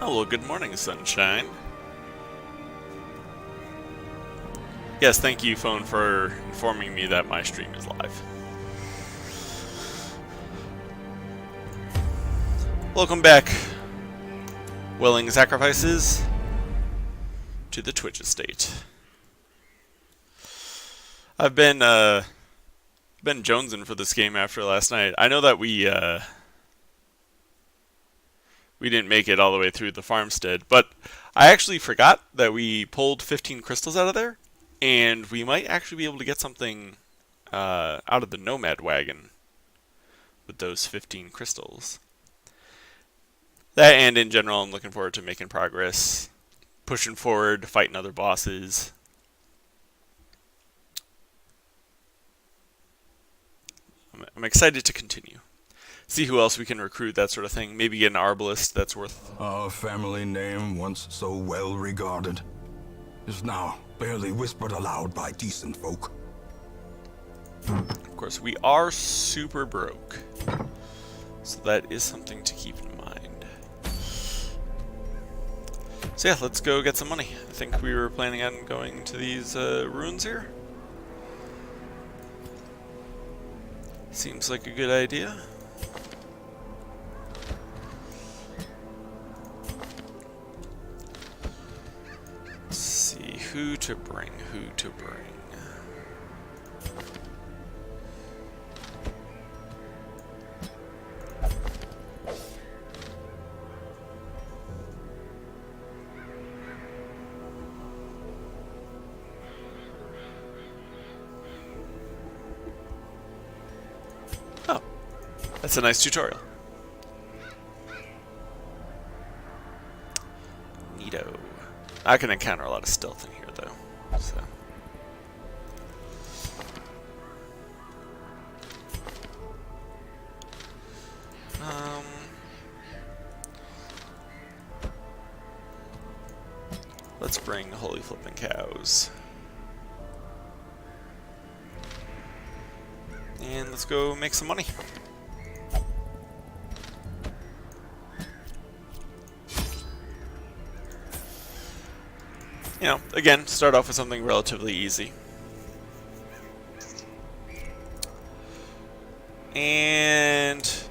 Hello, good morning, sunshine. Yes, thank you, phone, for informing me that my stream is live. Welcome back, willing sacrifices, to the Twitch estate. I've been jonesing for this game after last night. I know that we didn't make it all the way through the farmstead, but I actually forgot that we pulled 15 crystals out of there, and we might actually be able to get something out of the Nomad wagon with those 15 crystals. That, and in general, I'm looking forward to making progress, pushing forward, fighting other bosses. I'm excited to continue. See who else we can recruit, that sort of thing. Maybe get an arbalist that's worth... Our family name, once so well regarded, is now barely whispered aloud by decent folk. Of course, we are super broke, so that is something to keep in mind. So yeah, let's go get some money. I think we were planning on going to these ruins here. Seems like a good idea. Let's see, who to bring. Oh, that's a nice tutorial. Neato. I can encounter a lot of stealth in here, though. So. Let's bring holy flipping cows. And let's go make some money. You know, again, start off with something relatively easy. And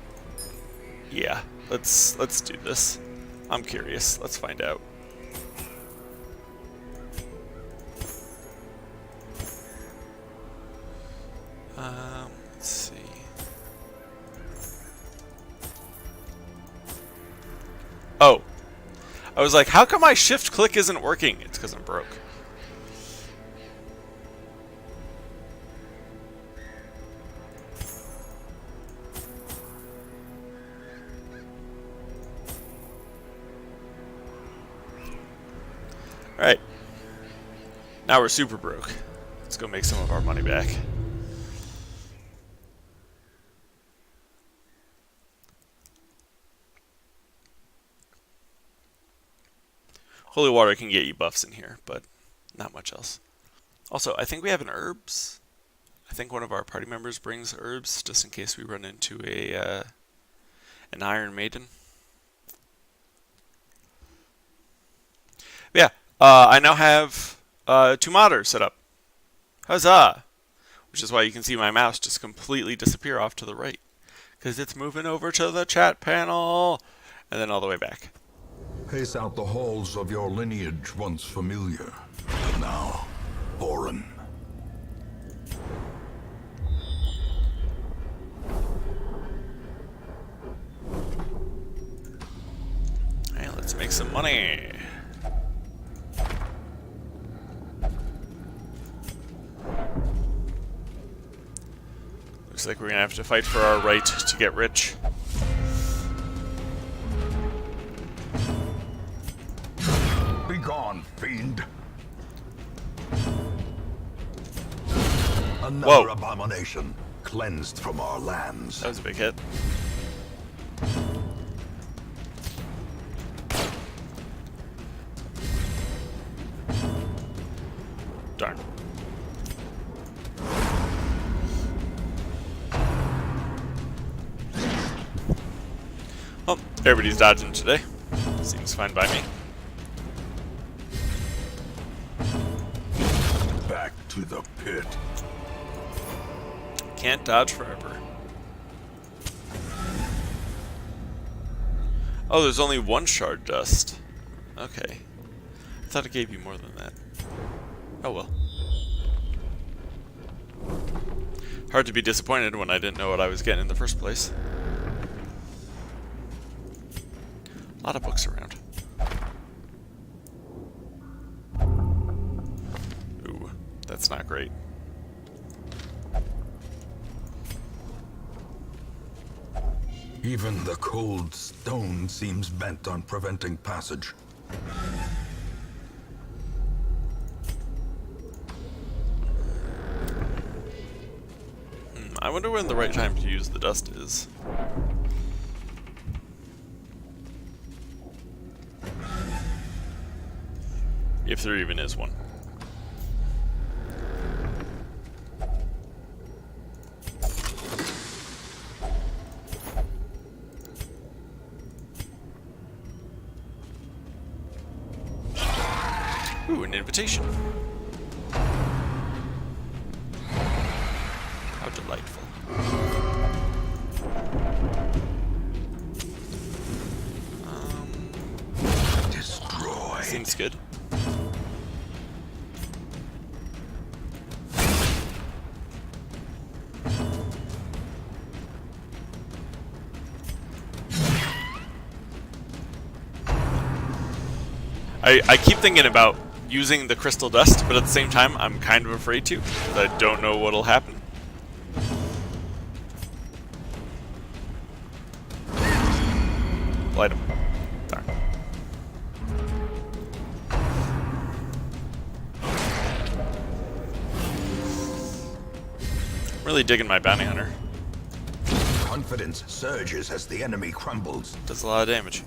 yeah, let's do this. I'm curious. Let's find out. Let's see. Oh. I was like, how come my shift click isn't working? It's because I'm broke. Alright. Now we're super broke. Let's go make some of our money back. Holy water can get you buffs in here, but not much else. Also, I think we have an herbs. I think one of our party members brings herbs, just in case we run into an Iron Maiden. But yeah, I now have 2 modders set up. Huzzah! Which is why you can see my mouse just completely disappear off to the right. Because it's moving over to the chat panel, and then all the way back. Pace out the halls of your lineage once familiar, but now foreign. Hey, let's make some money. Looks like we're gonna have to fight for our right to get rich. Begone, fiend! Another Whoa. abomination cleansed from our lands. That was a big hit. Darn. Well, everybody's dodging today. Seems fine by me. Back to the pit. Can't dodge forever. Oh, there's only one shard dust. Okay. I thought it gave you more than that. Oh well. Hard to be disappointed when I didn't know what I was getting in the first place. A lot of books around. Ooh, that's not great. Even the cold stone seems bent on preventing passage. I wonder when the right time to use the dust is. If there even is one. Ooh, an invitation. How delightful. Destroy. Seems good. I keep thinking about using the crystal dust, but at the same time, I'm kind of afraid to, because I don't know what'll happen. Light him. Darn. Really digging my bounty hunter. Confidence surges as the enemy crumbles. Does a lot of damage.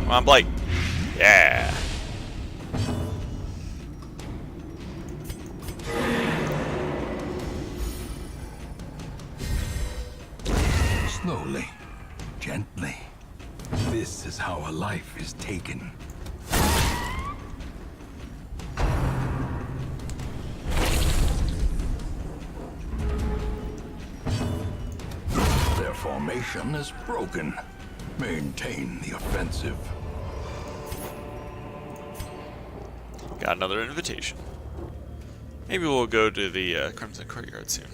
Come on, Blight. Yeah. Slowly, gently. This is how a life is taken. Their formation is broken. Maintain the offensive. Got another invitation. Maybe we'll go to the Crimson Courtyard soon.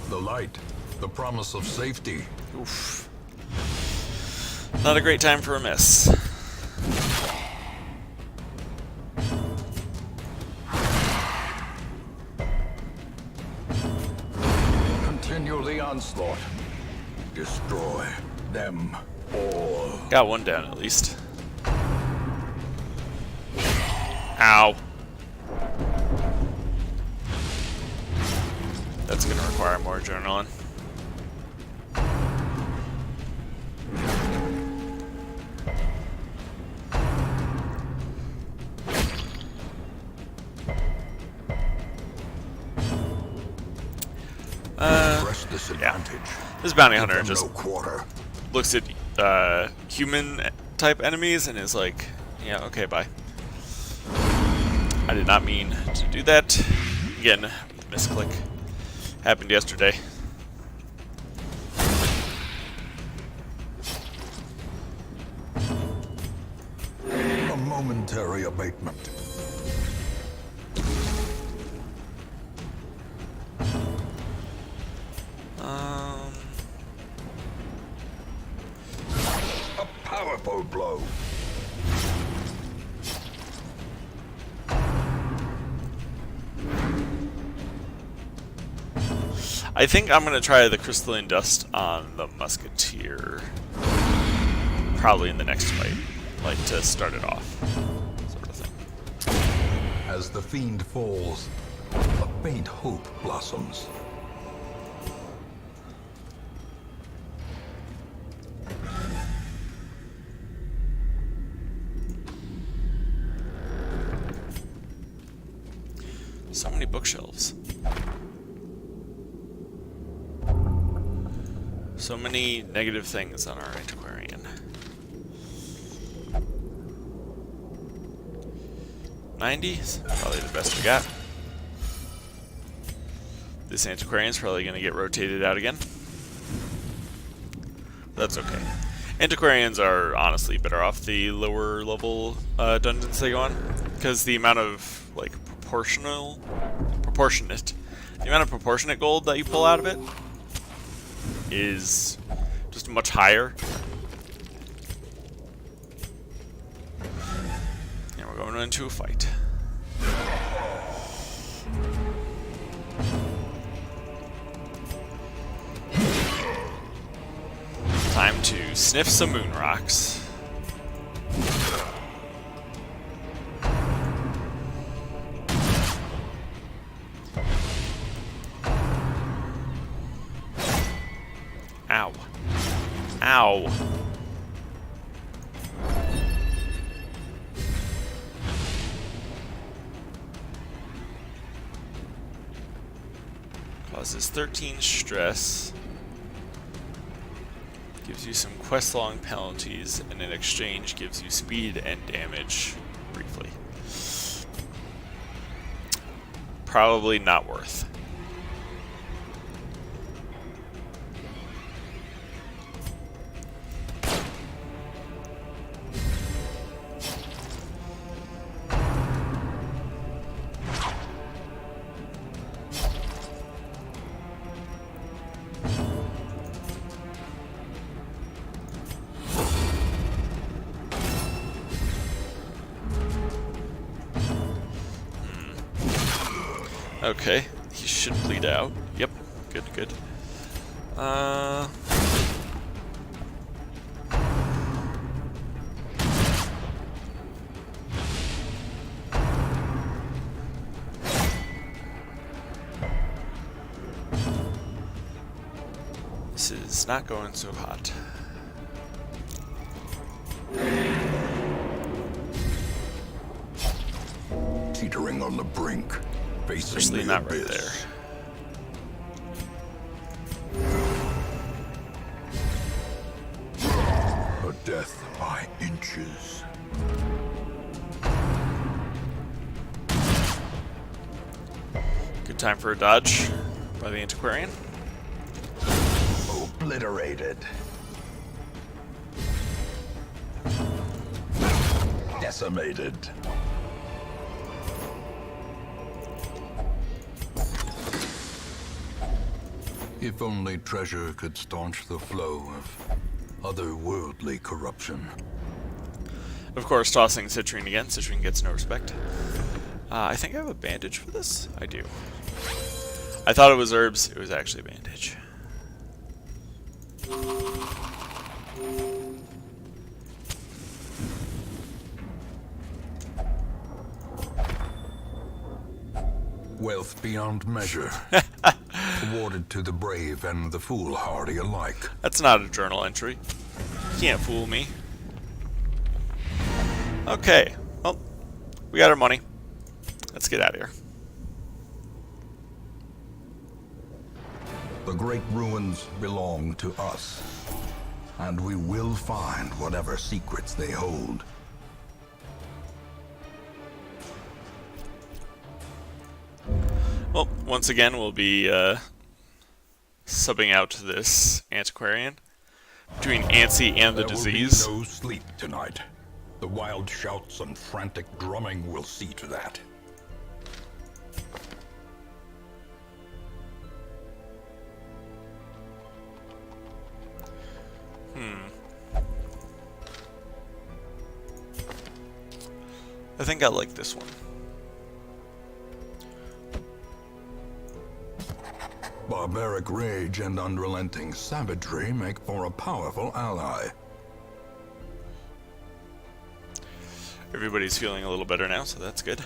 The light, the promise of safety. Oof. Not a great time for a miss. Continue the onslaught. Destroy them all. Got one down at least. Ow. That's gonna require more adrenaline. Press this advantage. This bounty Give hunter them just no quarter. looks at human type enemies and is like, yeah, okay, bye. I did not mean to do that. Again, misclick. Happened yesterday. A momentary abatement. A powerful blow. I think I'm gonna try the crystalline dust on the musketeer. Probably in the next fight, like to start it off, sort of thing. As the fiend falls, a faint hope blossoms. So many bookshelves. So many negative things on our antiquarian. 90 is probably the best we got. This antiquarian's probably going to get rotated out again. That's okay. Antiquarians are honestly better off the lower level dungeons they go on, because the amount of like proportionate gold that you pull out of it is just much higher. And we're going into a fight. Time to sniff some moon rocks. Ow. Ow. Causes 13 stress. Gives you some quest-long penalties, and in exchange gives you speed and damage briefly. Probably not worth. Okay, he should bleed out. Yep, good, good. This is not going so hot. Teetering on the brink. Especially not right there. A death by inches. Good time for a dodge by the antiquarian. Obliterated. Decimated. If only treasure could staunch the flow of otherworldly corruption. Of course, tossing Citrine again. Citrine gets no respect. I think I have a bandage for this. I do. I thought it was herbs. It was actually a bandage. Wealth beyond measure. Awarded to the brave and the foolhardy alike. That's not a journal entry. Can't fool me. Okay. Well, we got our money. Let's get out of here. The great ruins belong to us, and we will find whatever secrets they hold. Well, once again, we'll be subbing out this antiquarian between Antsy and the disease. There will be no sleep tonight. The wild shouts and frantic drumming will see to that. I think I like this one. Barbaric rage and unrelenting savagery make for a powerful ally. Everybody's feeling a little better now, so that's good.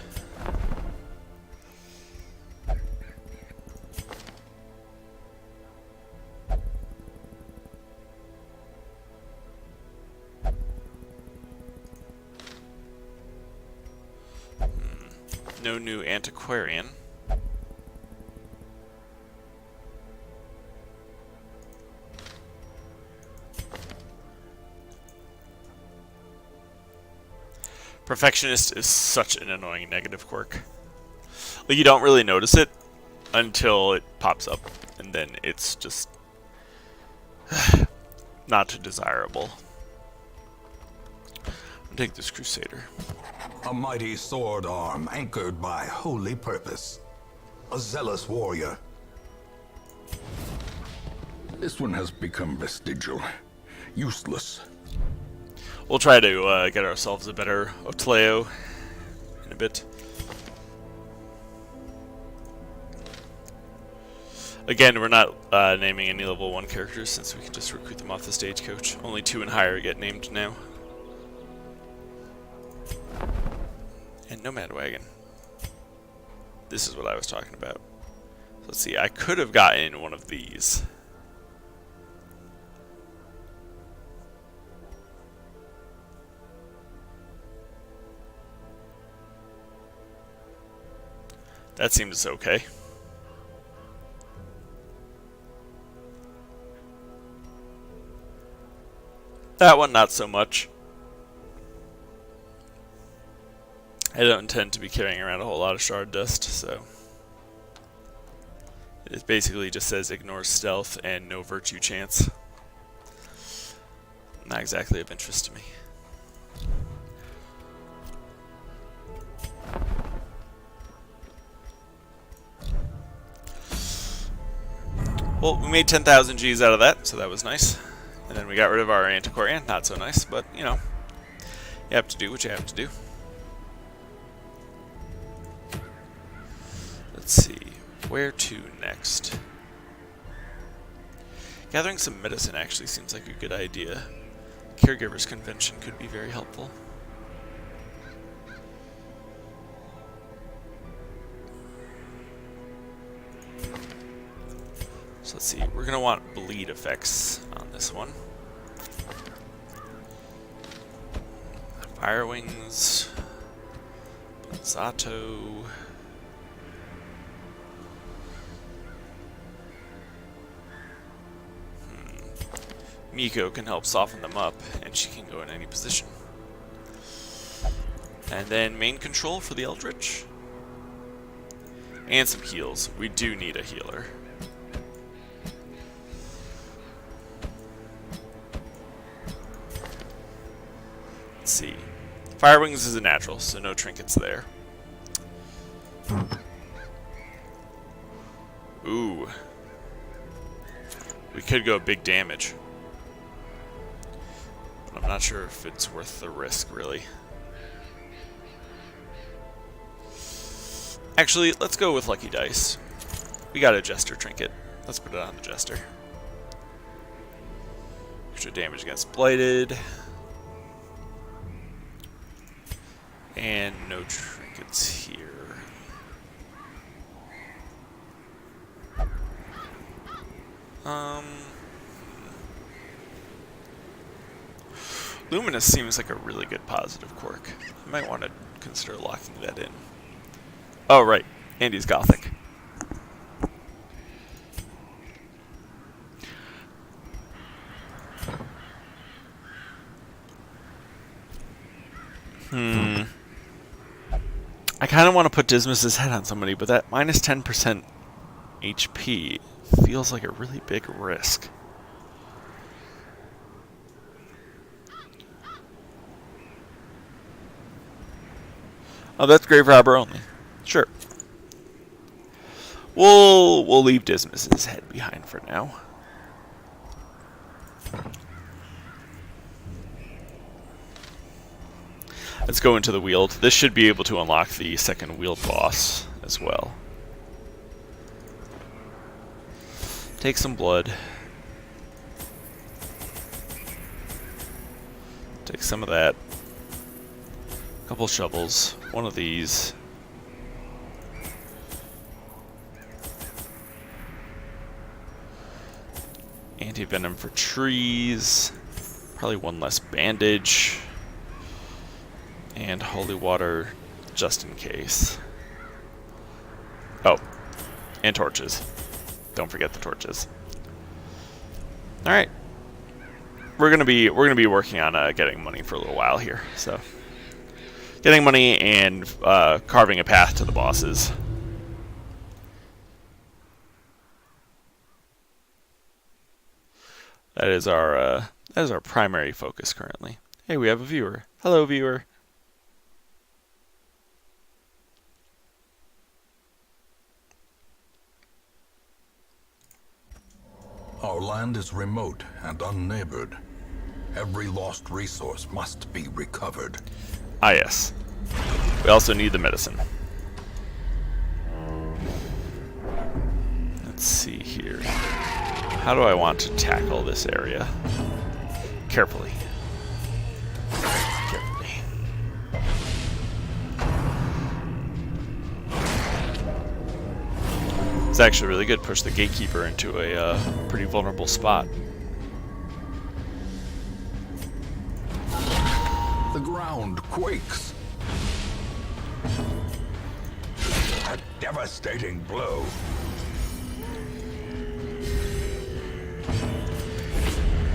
no new antiquarian. Perfectionist is such an annoying negative quirk. Like, you don't really notice it until it pops up, and then it's just not desirable. I'll take this Crusader. A mighty sword arm anchored by holy purpose. A zealous warrior. This one has become vestigial. Useless. We'll try to get ourselves a better Otleo in a bit. Again, we're not naming any level 1 characters since we can just recruit them off the stagecoach. Only 2 and higher get named now. And Nomad Wagon. This is what I was talking about. So let's see, I could have gotten one of these. That seems okay. That one, not so much. I don't intend to be carrying around a whole lot of shard dust, so... It basically just says ignore stealth and no virtue chance. Not exactly of interest to me. Well, we made 10,000 Gs out of that, so that was nice. And then we got rid of our Antiquarian, not so nice, but, you know, you have to do what you have to do. Let's see, where to next? Gathering some medicine actually seems like a good idea. Caregivers Convention could be very helpful. So let's see, we're going to want bleed effects on this one. Fire Wings, Zato. Miko can help soften them up, and she can go in any position. And then main control for the Eldritch. And some heals. We do need a healer. Let's see. Fire Wings is a natural, so no trinkets there. Ooh. We could go big damage. But I'm not sure if it's worth the risk, really. Actually, let's go with Lucky Dice. We got a Jester trinket. Let's put it on the Jester. Extra damage against Blighted. And no trinkets here. Luminous seems like a really good positive quirk. I might want to consider locking that in. Oh, right. Andy's Gothic. I kind of want to put Dismas's head on somebody, but that minus 10% HP feels like a really big risk. Oh, that's Grave Robber only. Sure. We'll leave Dismas's head behind for now. Let's go into the Weald. This should be able to unlock the second Weald boss as well. Take some blood. Take some of that. A couple shovels. One of these. Anti-venom for trees. Probably one less bandage. And holy water just in case. Oh, and torches. Don't forget the torches. All right, we're gonna be working on getting money for a little while here. So, getting money and carving a path to the bosses. That is our primary focus currently. Hey, we have a viewer. Hello, viewer. Our land is remote and unneighbored. Every lost resource must be recovered. Ah, yes. We also need the medicine. Let's see here. How do I want to tackle this area? Carefully. Carefully. It's actually really good. Push the gatekeeper into a pretty vulnerable spot. The ground quakes. A devastating blow.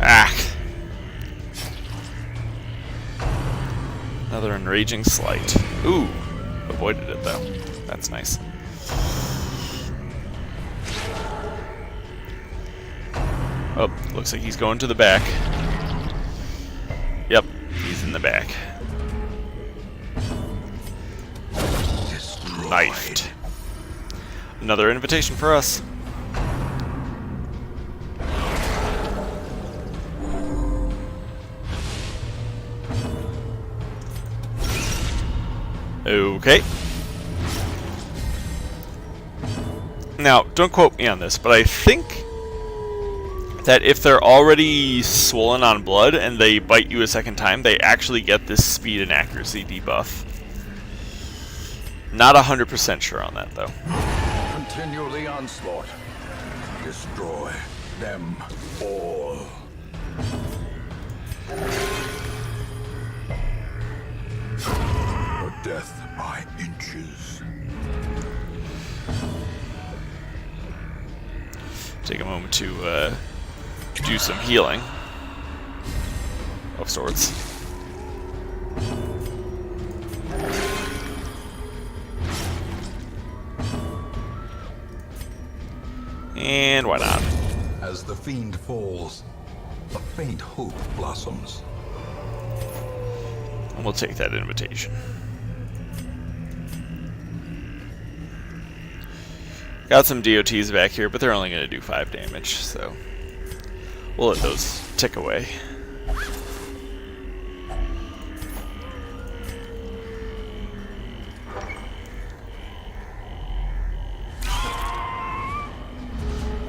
Ah! Another enraging slight. Ooh! Avoided it though. That's nice. Oh, looks like he's going to the back. Yep, he's in the back. Destroyed. Knifed. Another invitation for us. Okay. Now, don't quote me on this, but I think that if they're already swollen on blood and they bite you a second time, they actually get this speed and accuracy debuff. Not 100% sure on that, though. Continue the onslaught. Destroy them all. Or death by inches. Take a moment to do some healing of sorts. And why not? As the fiend falls, a faint hope blossoms. And we'll take that invitation. Got some DOTs back here, but they're only going to do 5 damage, so we'll let those tick away.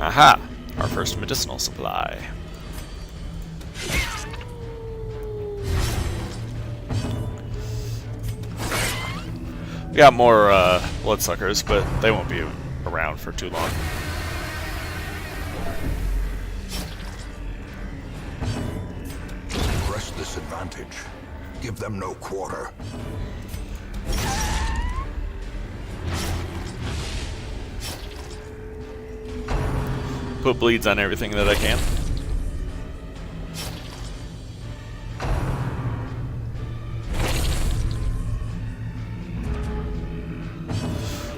Aha! Our first medicinal supply. We got more bloodsuckers, but they won't be around for too long. Press this advantage. Give them no quarter. Put bleeds on everything that I can.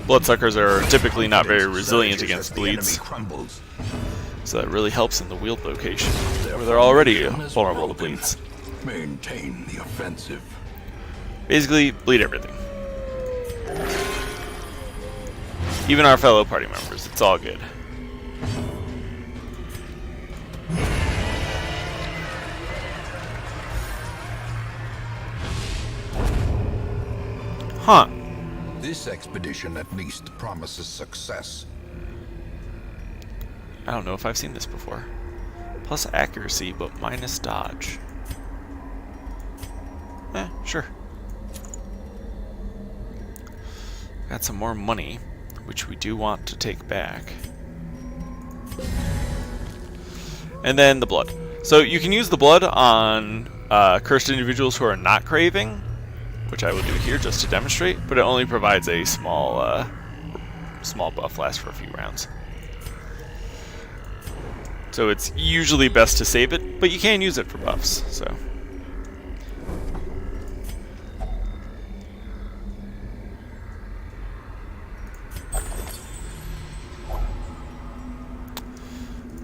Bloodsuckers are typically not very resilient against bleeds, so that really helps in the wield location, where they're already vulnerable to bleeds. Maintain the offensive. Basically, bleed everything. Even our fellow party members, it's all good. Huh. This expedition at least promises success. I don't know if I've seen this before. Plus accuracy, but minus dodge. Sure. Got some more money, which we do want to take back. And then the blood. So you can use the blood on cursed individuals who are not craving, which I will do here just to demonstrate, but it only provides a small small buff lasts for a few rounds. So it's usually best to save it, but you can use it for buffs, so.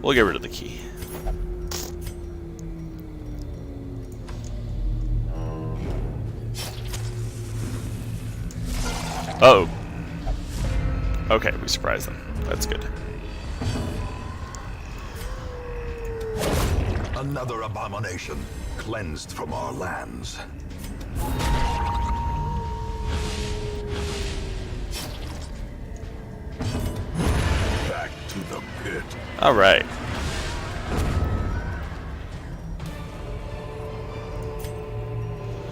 We'll get rid of the key. Uh-oh. Okay, we surprised them. That's good. Another abomination cleansed from our lands. Back to the pit. All right.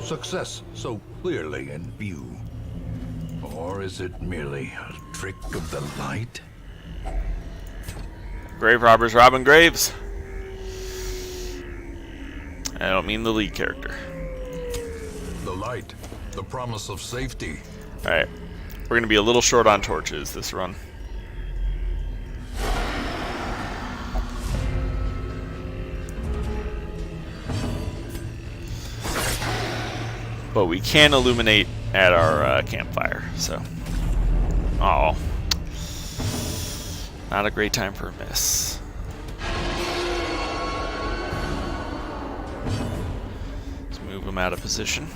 Success so clearly in view. Or is it merely a trick of the light? Grave robbers robbing graves. I don't mean the lead character. The light, the promise of safety. Alright. We're going to be a little short on torches this run. But we can illuminate at our campfire, so. Oh. Not a great time for a miss. Let's move him out of position.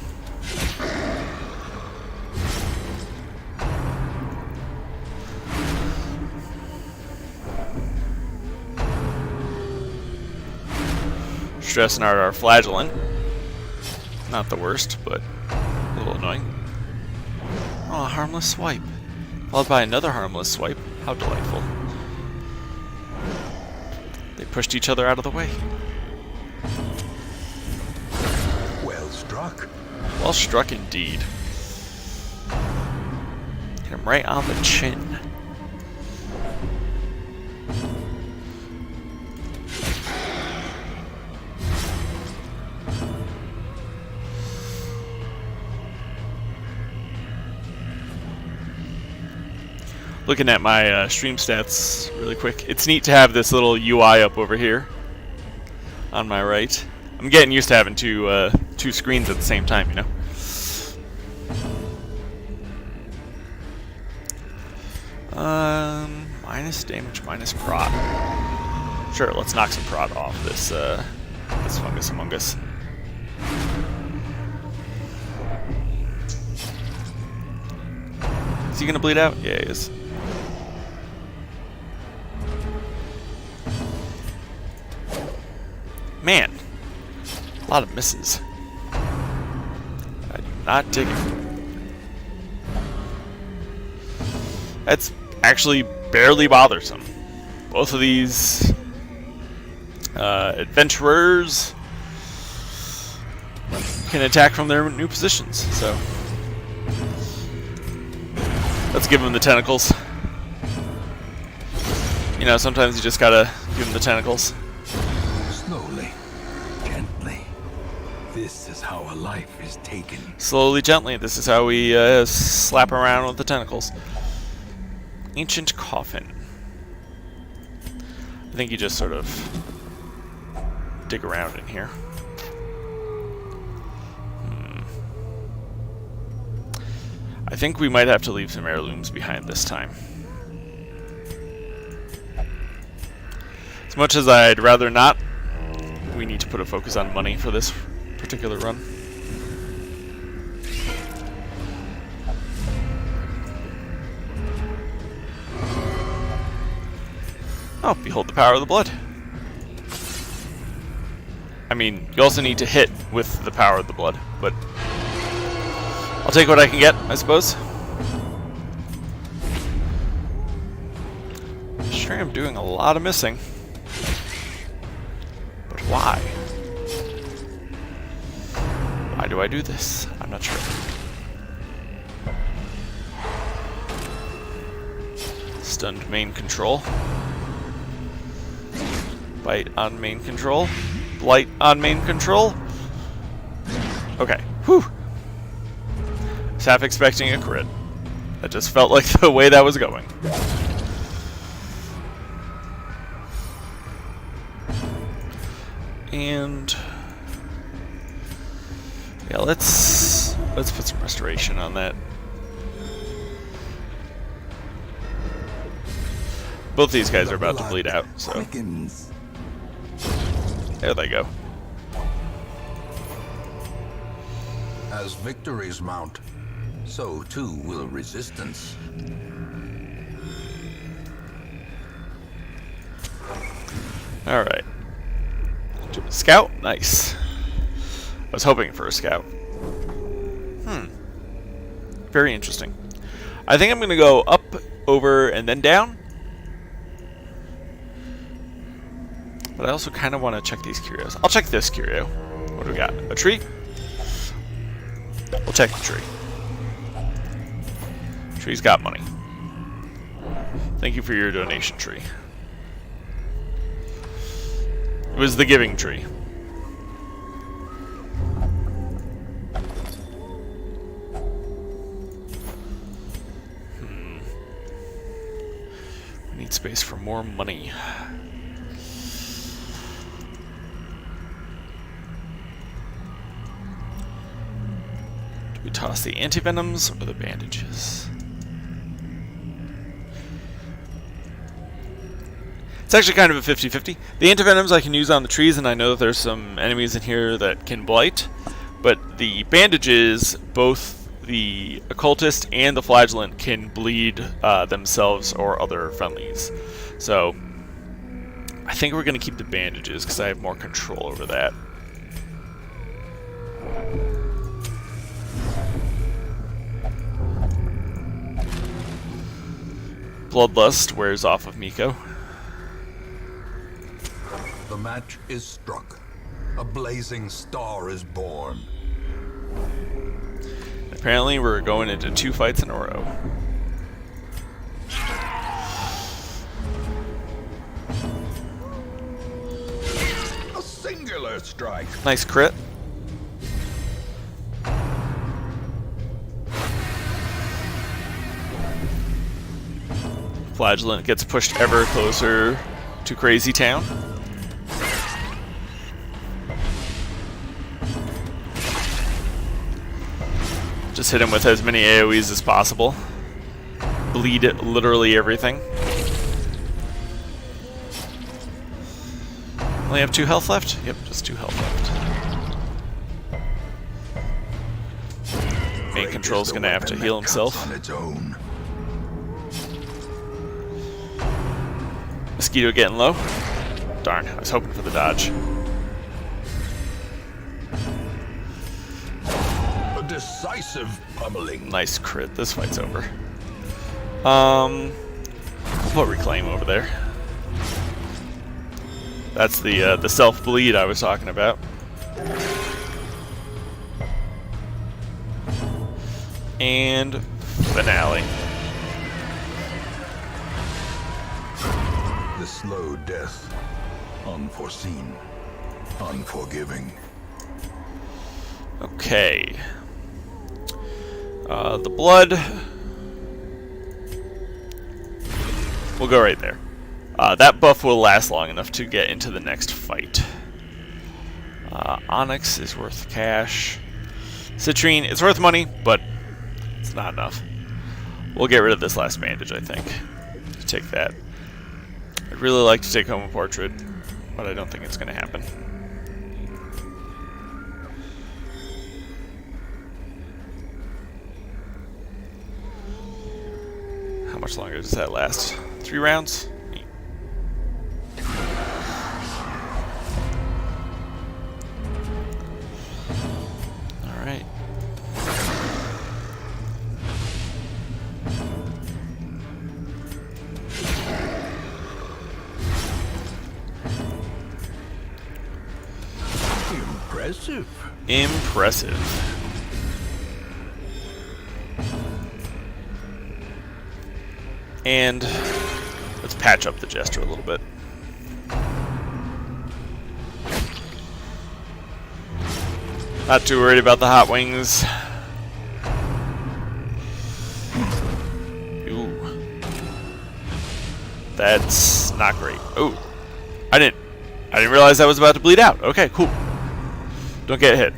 Stressing out our flagellant. Not the worst, but a little annoying. Oh, a harmless swipe. Followed by another harmless swipe. How delightful. They pushed each other out of the way. Well struck. Well struck indeed. Hit him right on the chin. Looking at my stream stats really quick. It's neat to have this little UI up over here on my right. I'm getting used to having two screens at the same time, you know. Minus damage, minus prot. Sure, let's knock some prot off this fungus among us. Is he gonna bleed out? Yeah, he is. Man, a lot of misses. I do not dig it. That's actually barely bothersome. Both of these adventurers can attack from their new positions, so let's give them the tentacles. You know, sometimes you just gotta give them the tentacles. Slowly, gently. This is how a life is taken. Slowly, gently. This is how we slap around with the tentacles. Ancient coffin. I think you just sort of dig around in here. I think we might have to leave some heirlooms behind this time. As much as I'd rather not, we need to put a focus on money for this particular run. Oh, behold the power of the blood. I mean, you also need to hit with the power of the blood, but I'll take what I can get, I suppose. Sure, I'm doing a lot of missing. But why? Why do I do this? I'm not sure. Stunned main control. Bite on main control. Blight on main control. Okay. Whew. Was half expecting a crit. That just felt like the way that was going. And yeah, let's put some restoration on that. Both these guys are about to bleed out, so there they go. As victories mount, so too will resistance. Alright. Scout? Nice. I was hoping for a scout. Very interesting. I think I'm going to go up, over, and then down. But I also kind of want to check these curios. I'll check this curio. What do we got? A tree? We'll check the tree. Tree's got money. Thank you for your donation, tree. It was the giving tree. We need space for more money. Do we toss the antivenoms or the bandages? It's actually kind of a 50-50. The antivenoms I can use on the trees, and I know that there's some enemies in here that can blight. But the bandages, both the occultist and the flagellant can bleed themselves or other friendlies. So I think we're going to keep the bandages because I have more control over that. Bloodlust wears off of Miko. The match is struck. A blazing star is born. Apparently we're going into 2 fights in a row. A singular strike. Nice crit. Flagellant gets pushed ever closer to Crazy Town. Just hit him with as many AoEs as possible. Bleed literally everything. Only have 2 health left? Yep, just 2 health left. Main Control's gonna have to heal himself. On its own. Mosquito getting low. Darn, I was hoping for the dodge. A decisive pummeling. Nice crit. This fight's over. We'll put Reclaim over there. That's the self-bleed I was talking about. And finale. The slow death. Unforeseen. Unforgiving. Okay. The blood. We'll go right there. That buff will last long enough to get into the next fight. Onyx is worth cash. Citrine, it's worth money, but it's not enough. We'll get rid of this last bandage, I think. Take that. I'd really like to take home a portrait, but I don't think it's going to happen. How much longer does that last? 3 rounds? Neat. Alright. Impressive. Impressive. And let's patch up the Jester a little bit. Not too worried about the hot wings. That's not great. Oh, I didn't realize I was about to bleed out. Okay, cool. Don't get hit.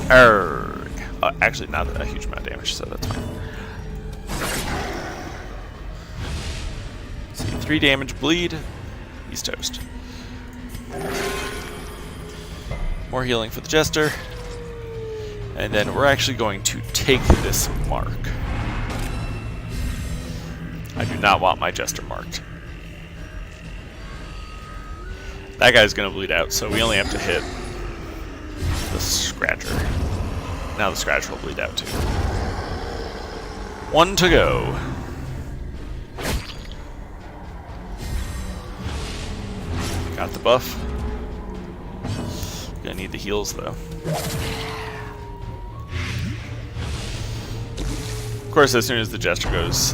Arrgh. Actually, not a huge amount of damage, so that's fine. Let's see, 3 damage, bleed. He's toast. More healing for the Jester. And then we're actually going to take this mark. I do not want my Jester marked. That guy's going to bleed out, so we only have to hit the Scratcher. Now the Scratcher will bleed out too. 1 to go. Got the buff. Gonna need the heals though. Of course, as soon as the Jester goes,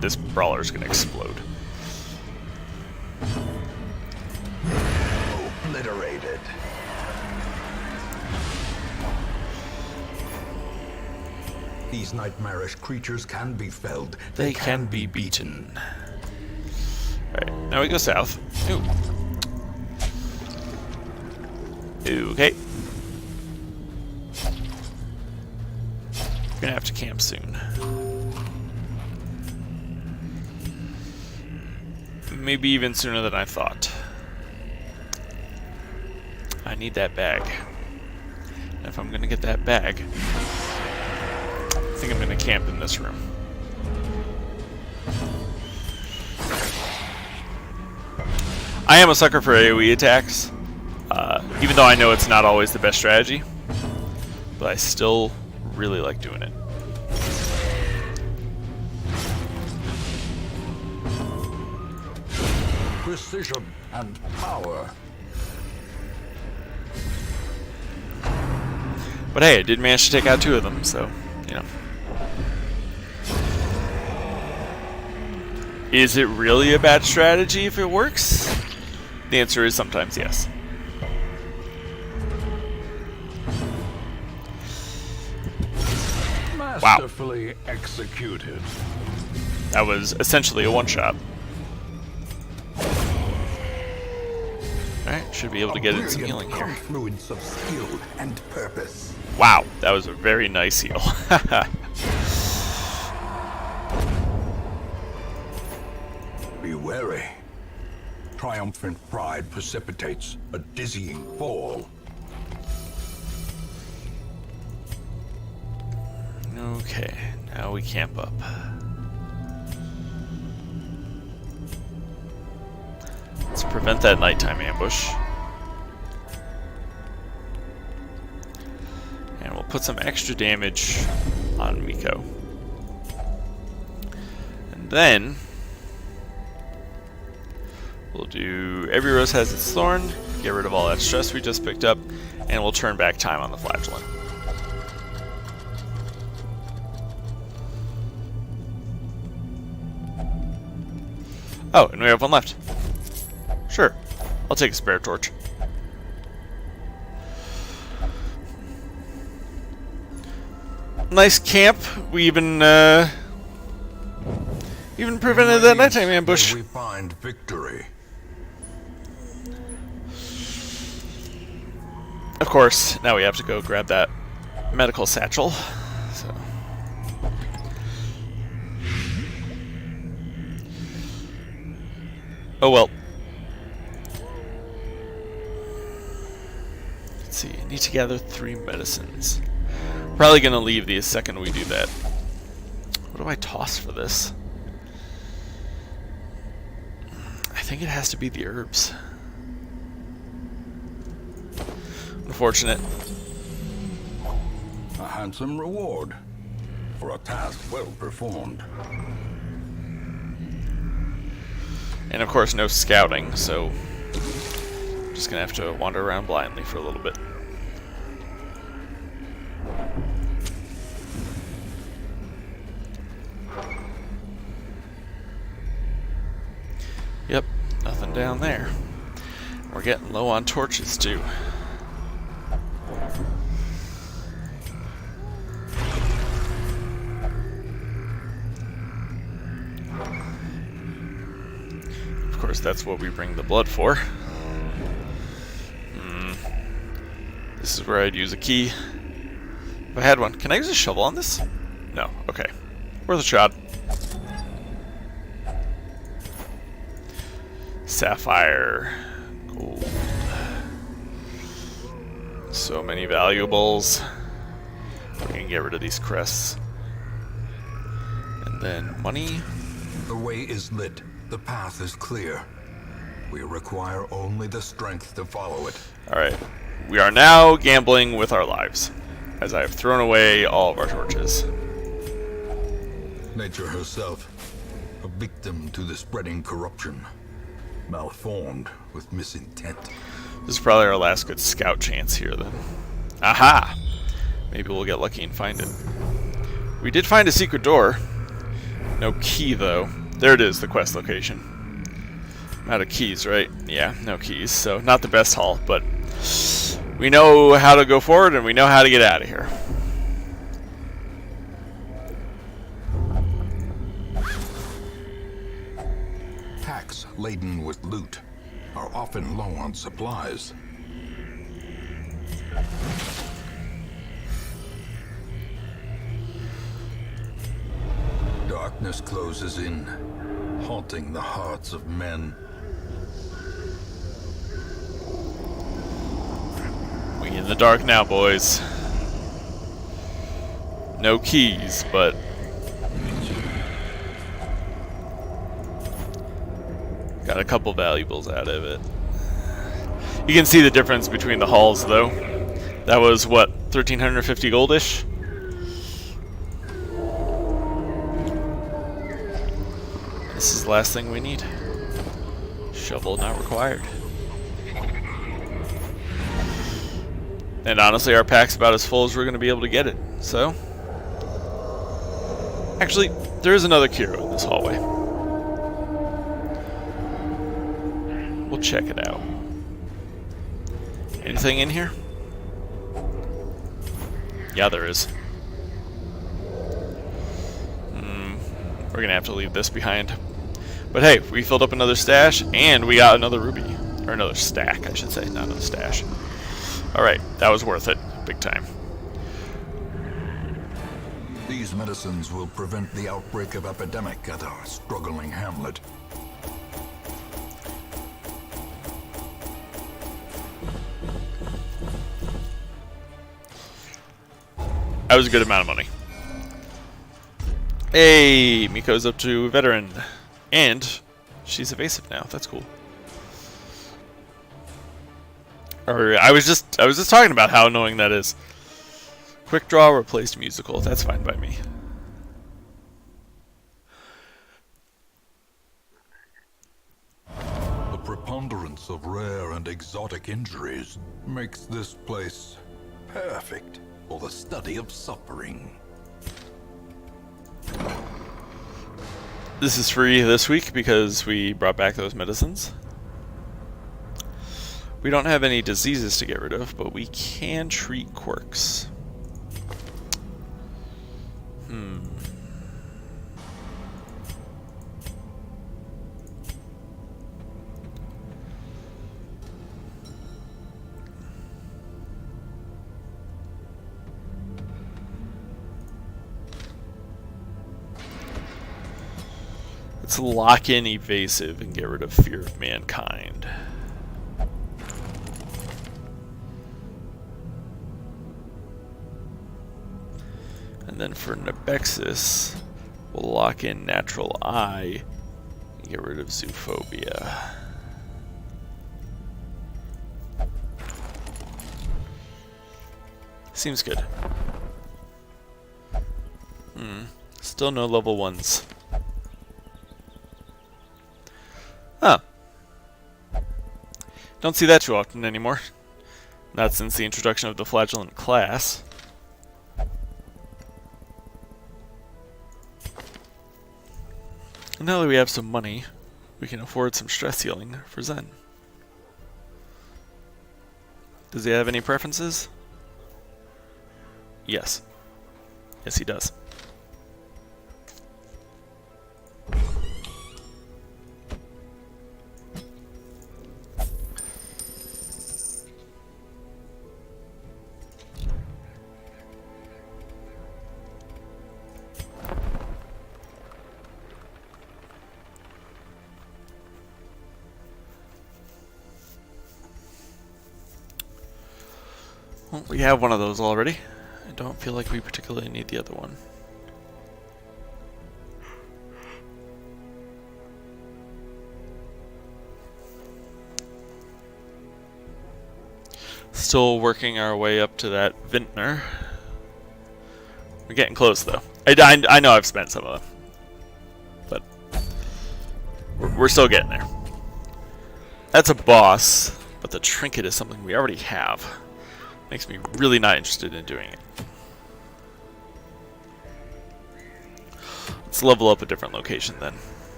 this Brawler is gonna explode. Obliterated. These nightmarish creatures can be felled. They can be beaten. Alright, now we go south. Ooh. Okay. We're gonna have to camp soon. Maybe even sooner than I thought. I need that bag. And if I'm gonna get that bag, I think I'm gonna camp in this room. I am a sucker for AoE attacks, even though I know it's not always the best strategy, but I still really like doing it. Precision and power. But hey, I did manage to take out 2 of them, so, you know. Is it really a bad strategy if it works? The answer is sometimes yes. Masterfully executed. That was essentially a one-shot. Alright, should be able to get in some healing here. Confluence of skill and purpose. Wow, that was a very nice heal. Be wary. Triumphant pride precipitates a dizzying fall. Okay, now we camp up. Let's prevent that nighttime ambush. And we'll put some extra damage on Miko. And then we'll do every rose has its thorn, get rid of all that stress we just picked up, and we'll turn back time on the flagellant. Oh, and we have 1 left. Sure, I'll take a spare torch. Nice camp. We even prevented that nighttime ambush. We find victory. Of course, now we have to go grab that medical satchel. So. Oh well. Let's see, I need to gather 3 medicines. Probably gonna leave the second we do that. What do I toss for this? I think it has to be the herbs. Unfortunate. A handsome reward for a task well performed. And of course no scouting, so I'm just gonna have to wander around blindly for a little bit. Yep, nothing down there. We're getting low on torches too. because that's what we bring the blood for. This is where I'd use a key. If I had one. Can I use a shovel on this? No. Okay. Worth a shot. Sapphire. Gold. So many valuables. We can get rid of these crests. And then money. The way is lit. The path is clear. We require only the strength to follow it. Alright. We are now gambling with our lives, as I have thrown away all of our torches. Nature herself, a victim to the spreading corruption. Malformed with misintent. This is probably our last good scout chance here, then. Aha! Maybe we'll get lucky and find it. We did find a secret door. No key, though. There it is, the quest location. I'm out of keys, right? Yeah, no keys, so not the best haul, but we know how to go forward and we know how to get out of here. Packs laden with loot are often low on supplies. Darkness closes in, haunting the hearts of men. We in the dark now, boys. No keys, but got a couple valuables out of it. You can see the difference between the hauls, though. That was, what, 1,350 goldish? This is the last thing we need. Shovel not required. And honestly, our pack's about as full as we're going to be able to get it. So, actually, there is another Kiro in this hallway. We'll check it out. Anything in here? Yeah, there is. We're going to have to leave this behind. But hey, we filled up another stash, and we got another ruby. Or another stack, I should say, not another stash. Alright, that was worth it. Big time. These medicines will prevent the outbreak of epidemic at our struggling hamlet. That was a good amount of money. Hey, Miko's up to veteran. And she's evasive now. That's cool. Or I was just talking about how annoying that is. Quick draw replaced musical. That's fine by me. The preponderance of rare and exotic injuries makes this place perfect for the study of suffering. This is free this week because we brought back those medicines. We don't have any diseases to get rid of, but we can treat quirks. Let's lock in evasive and get rid of fear of mankind. And then for Nebexis, we'll lock in natural eye and get rid of zoophobia. Seems good. Still no level 1s. Huh. Don't see that too often anymore. Not since the introduction of the flagellant class. And now that we have some money, we can afford some stress healing for Zen. Does he have any preferences? Yes. Yes, he does. Well, we have one of those already. I don't feel like we particularly need the other one. Still working our way up to that vintner. We're getting close, though. I know I've spent some of them, but we're still getting there. That's a boss, but the trinket is something we already have. Makes me really not interested in doing it. Let's level up a different location then.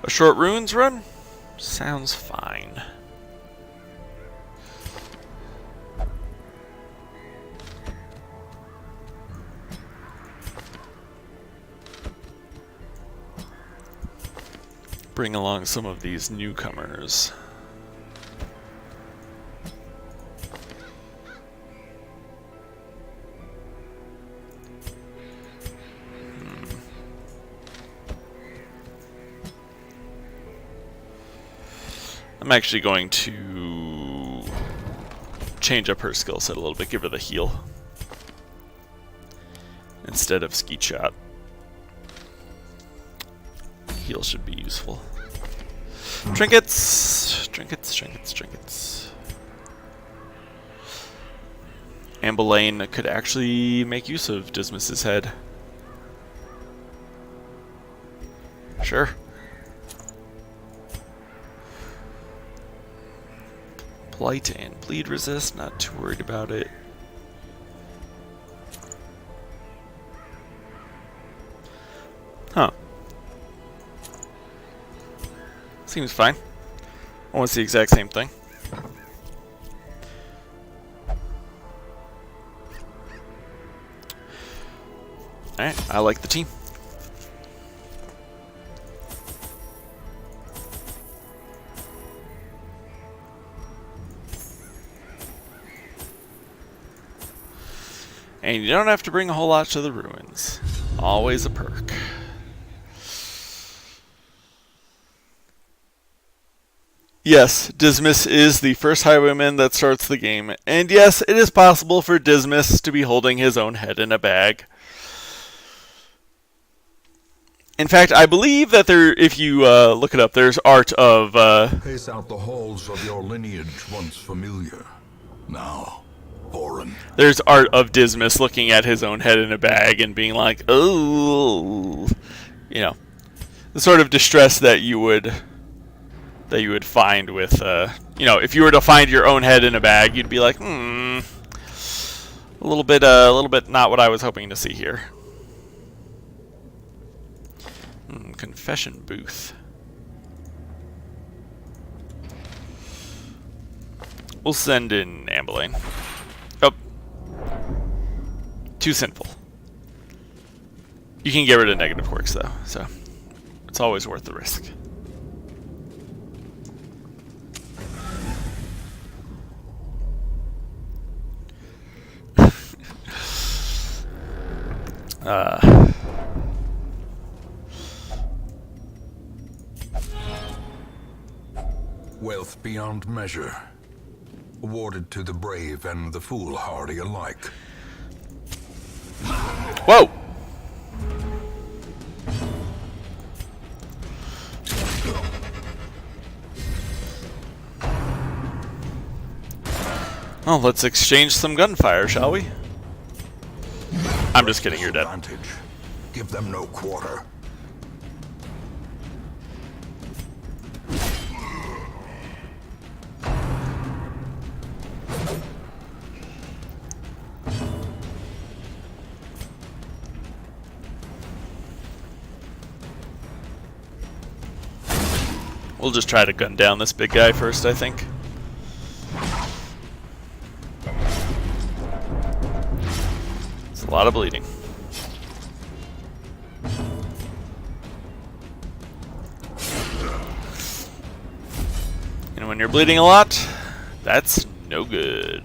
A short ruins run? Sounds fine. Bring along some of these newcomers. I'm actually going to change up her skill set a little bit, give her the heal instead of skeet shot. Heal should be useful. Trinkets! Trinkets, trinkets, trinkets. Ambelane could actually make use of Dismas's head. Sure. Blight and bleed resist, not too worried about it. Huh. Seems fine. Almost the exact same thing. Alright, I like the team. And you don't have to bring a whole lot to the ruins. Always a perk. Yes, Dismas is the first highwayman that starts the game, and yes, it is possible for Dismas to be holding his own head in a bag. In fact, I believe that there, if you look it up, there's art of... Pace out the halls of your lineage once familiar. Now, foreign. There's art of Dismas looking at his own head in a bag and being like, oh, you know, the sort of distress that you would find with, you know, if you were to find your own head in a bag, you'd be like, a little bit not what I was hoping to see here. Confession booth. We'll send in Ambelane. Oh. Too sinful. You can get rid of negative quirks, though, so it's always worth the risk. Wealth beyond measure, awarded to the brave and the foolhardy alike. Whoa! Well, let's exchange some gunfire, shall we? I'm just kidding, you're dead. Advantage. Give them no quarter. We'll just try to gun down this big guy first, I think. It's a lot of bleeding. And when you're bleeding a lot, that's no good.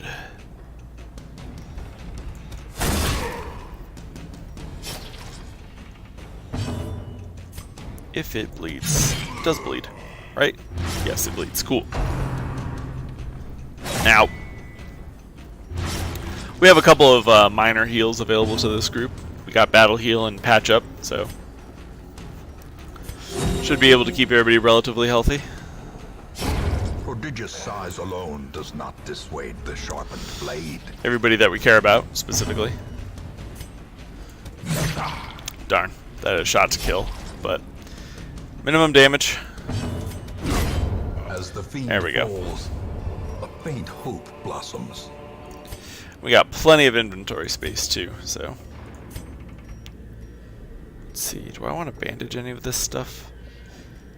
If it bleeds. It does bleed, right? Yes, it bleeds. Cool. Now. We have a couple of minor heals available to this group. We got Battle Heal and Patch Up, so should be able to keep everybody relatively healthy. Prodigious size alone does not dissuade the sharpened blade. Everybody that we care about, specifically. Darn, that is shot to kill, but minimum damage. As the fiend There we go. falls, a faint hope blossoms. We got plenty of inventory space too, so. Let's see, do I want to bandage any of this stuff?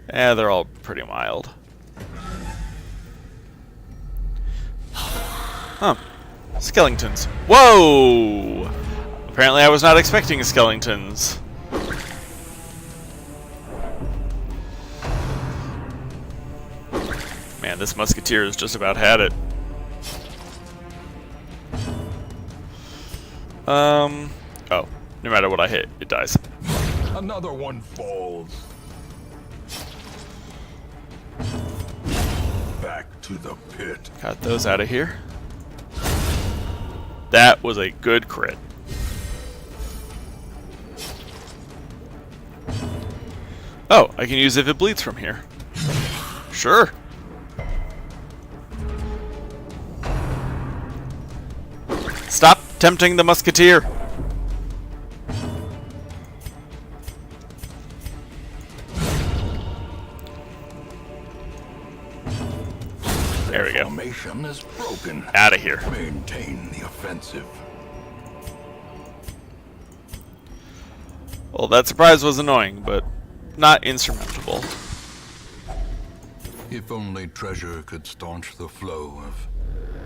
Eh, they're all pretty mild. Huh. Skeletons. Whoa! Apparently I was not expecting skeletons. Man, this musketeer has just about had it. Oh. No matter what I hit, it dies. Another one falls. Back to the pit. Got those out of here. That was a good crit. Oh, I can use if it bleeds from here. Sure. Stop tempting the musketeer. There we go. Formation is broken. Out of here. Maintain the offensive. Well, that surprise was annoying, but not insurmountable. If only treasure could staunch the flow of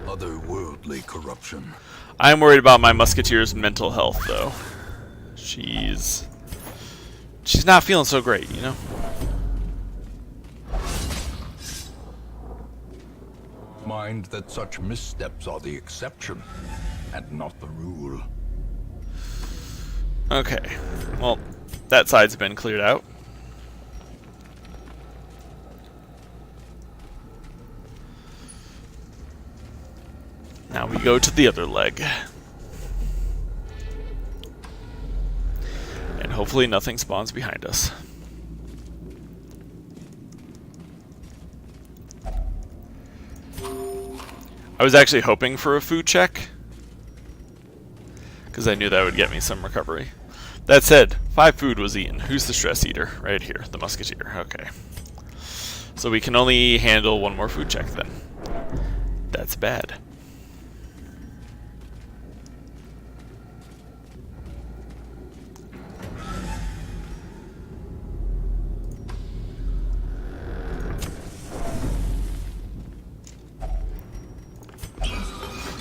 otherworldly corruption. I'm worried about my musketeer's mental health, though. She's not feeling so great, you know? Mind that such missteps are the exception, and not the rule. Okay. Well, that side's been cleared out. Now we go to the other leg. And hopefully nothing spawns behind us. I was actually hoping for a food check, because I knew that would get me some recovery. That said, 5 food was eaten. Who's the stress eater? Right here, the musketeer. Okay. So we can only handle 1 more food check then. That's bad.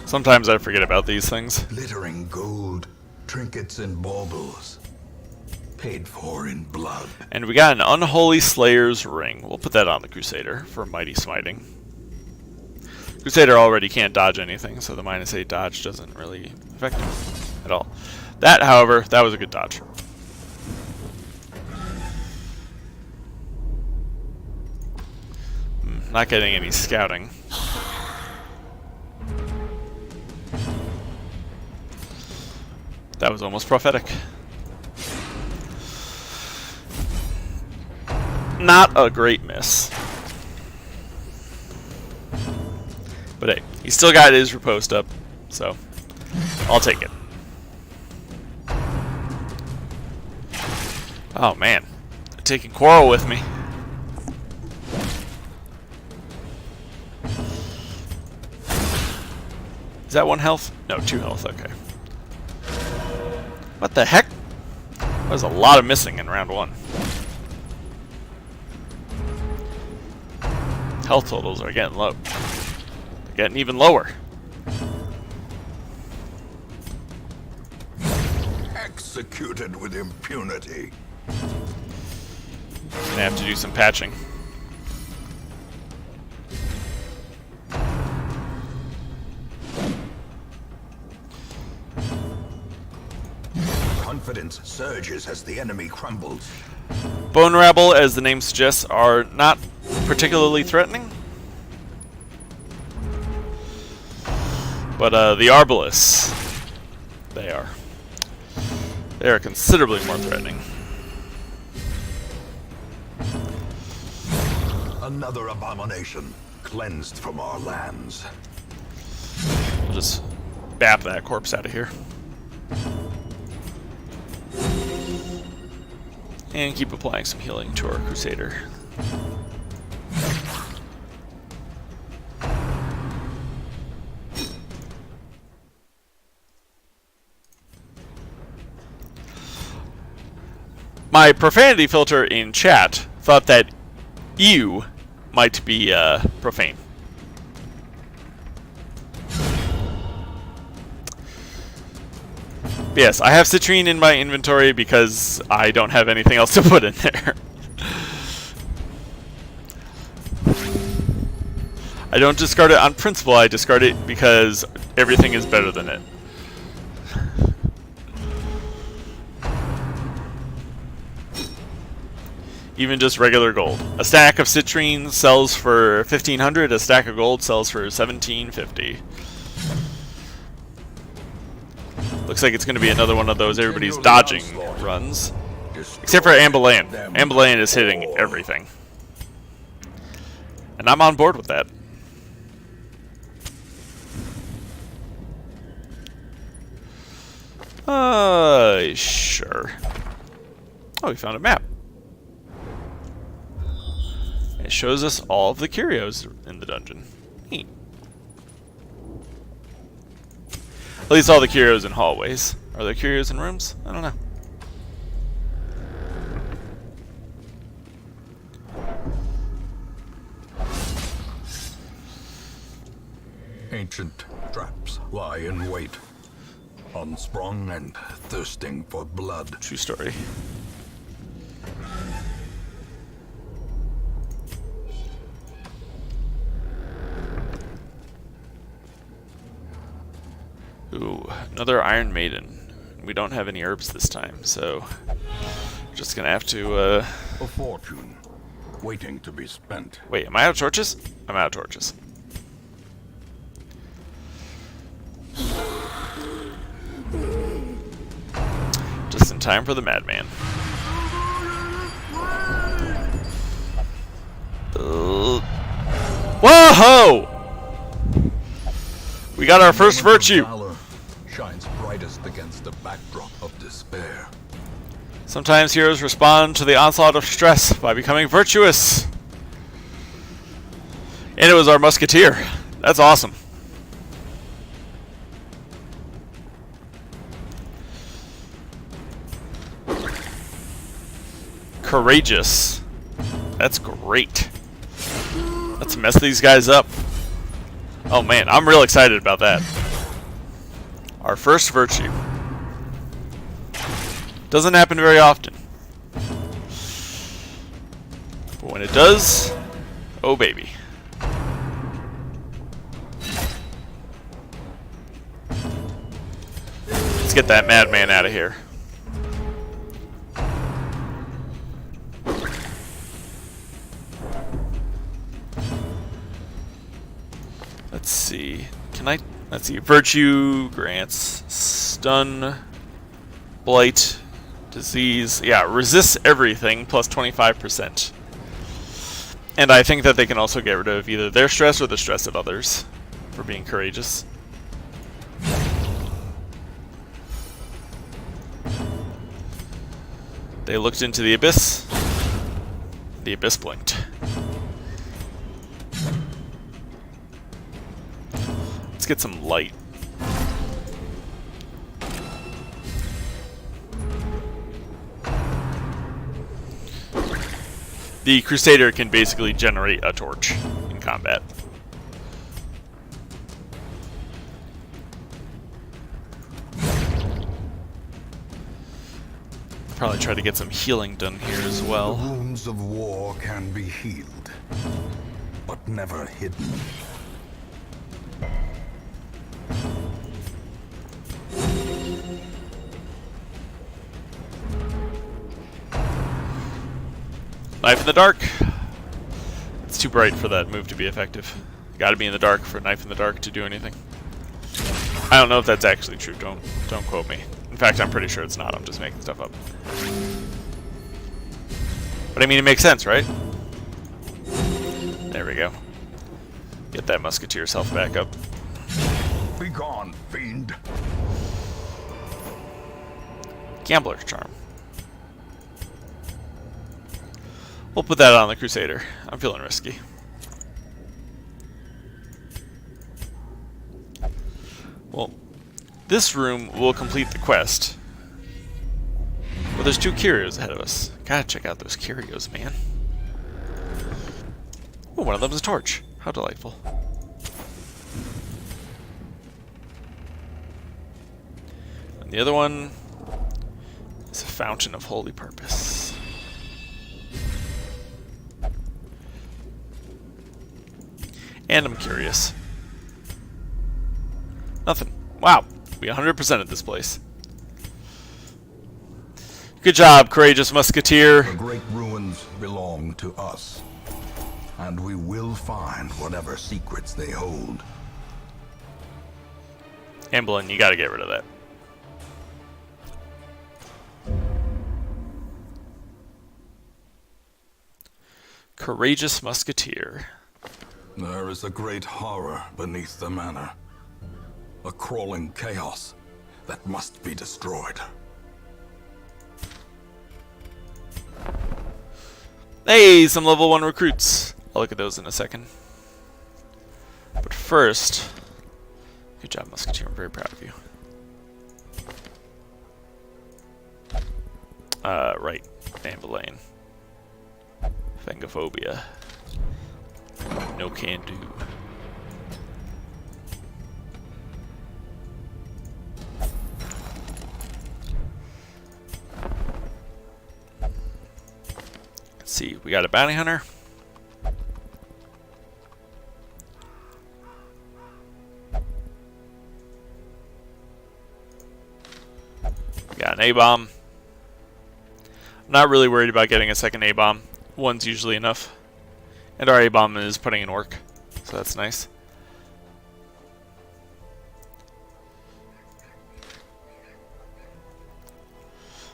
Sometimes I forget about these things. Glittering gold, trinkets and baubles. Paid for in blood. And we got an Unholy Slayer's Ring. We'll put that on the Crusader for Mighty Smiting. Crusader already can't dodge anything, so the -8 dodge doesn't really affect him at all. That, however, that was a good dodge. Not getting any scouting. That was almost prophetic. Not a great miss. But hey, he still got his riposte up, so I'll take it. Oh man, they're taking Quarrel with me. Is that 1 health? No, 2 health, okay. What the heck? There's a lot of missing in round 1. Health totals are getting low. They're getting even lower. Executed with impunity. Gonna have to do some patching. Confidence surges as the enemy crumbles. Bone Rabble, as the name suggests, are not particularly threatening. But the Arbalest They are. They are considerably more threatening. Another abomination cleansed from our lands. We'll just bap that corpse out of here. And keep applying some healing to our Crusader. My profanity filter in chat thought that you might be profane. Yes, I have citrine in my inventory because I don't have anything else to put in there. I don't discard it on principle, I discard it because everything is better than it. Even just regular gold. A stack of citrine sells for 1,500, a stack of gold sells for 1,750. Looks like it's going to be another one of those everybody's dodging runs. Except for Ambulan. Ambulan is hitting everything. And I'm on board with that. Sure. Oh, we found a map. It shows us all of the curios in the dungeon. Neat. At least all the curios in hallways. Are there curios in rooms? I don't know. Ancient traps lie in wait, unsprung and thirsting for blood. True story. Ooh, another Iron Maiden. We don't have any herbs this time, so just gonna have to A fortune waiting to be spent. wait, am I out of torches? I'm out of torches. Just in time for the madman. Whoa-ho! We got our first virtue. Valor shines brightest against a backdrop of despair. Sometimes heroes respond to the onslaught of stress by becoming virtuous. And it was our musketeer. That's awesome. Courageous. That's great. Let's mess these guys up. Oh man, I'm real excited about that. Our first virtue. Doesn't happen very often. But when it does, oh baby. Let's get that madman out of here. Let's see. Can I? Let's see. Virtue grants stun, blight, disease. Yeah, resists everything plus 25%. And I think that they can also get rid of either their stress or the stress of others for being courageous. They looked into the abyss. The abyss blinked. Let's get some light. The Crusader can basically generate a torch in combat. Probably try to get some healing done here as well. The wounds of war can be healed, but never hidden. Knife in the dark. It's too bright for that move to be effective. Gotta be in the dark for Knife in the Dark to do anything. I don't know if that's actually true. Don't quote me. In fact, I'm pretty sure it's not. I'm just making stuff up. But I mean, it makes sense, right? There we go. Get that musketeer's health back up. Be gone, fiend. Gambler's charm. We'll put that on the Crusader. I'm feeling risky. Well, this room will complete the quest. Well, there's 2 curios ahead of us. Gotta check out those curios, man. Oh, one of them's a torch. How delightful. And the other one is a fountain of holy purpose. And I'm curious. Nothing. Wow. We 100% at this place. Good job, courageous musketeer. The great ruins belong to us, and we will find whatever secrets they hold. Amblin, you gotta get rid of that. Courageous musketeer. There is a great horror beneath the manor. A crawling chaos that must be destroyed. Hey, some level 1 recruits. I'll look at those in a second. But first, good job, musketeer. I'm very proud of you. Right. Amblin. Fangophobia. No can do. Let's see, we got a bounty hunter. We got an A-bomb. I'm not really worried about getting a second A-bomb. One's usually enough. And our A-bomb is putting in work, so that's nice.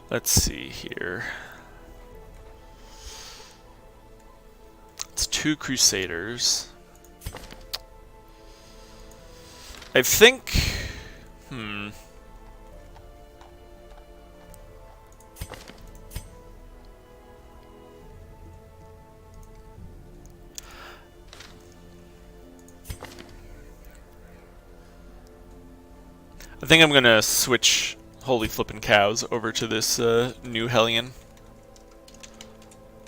Let's see here. It's 2 Crusaders. I think... I think I'm gonna switch Holy Flippin' Cows over to this new Hellion.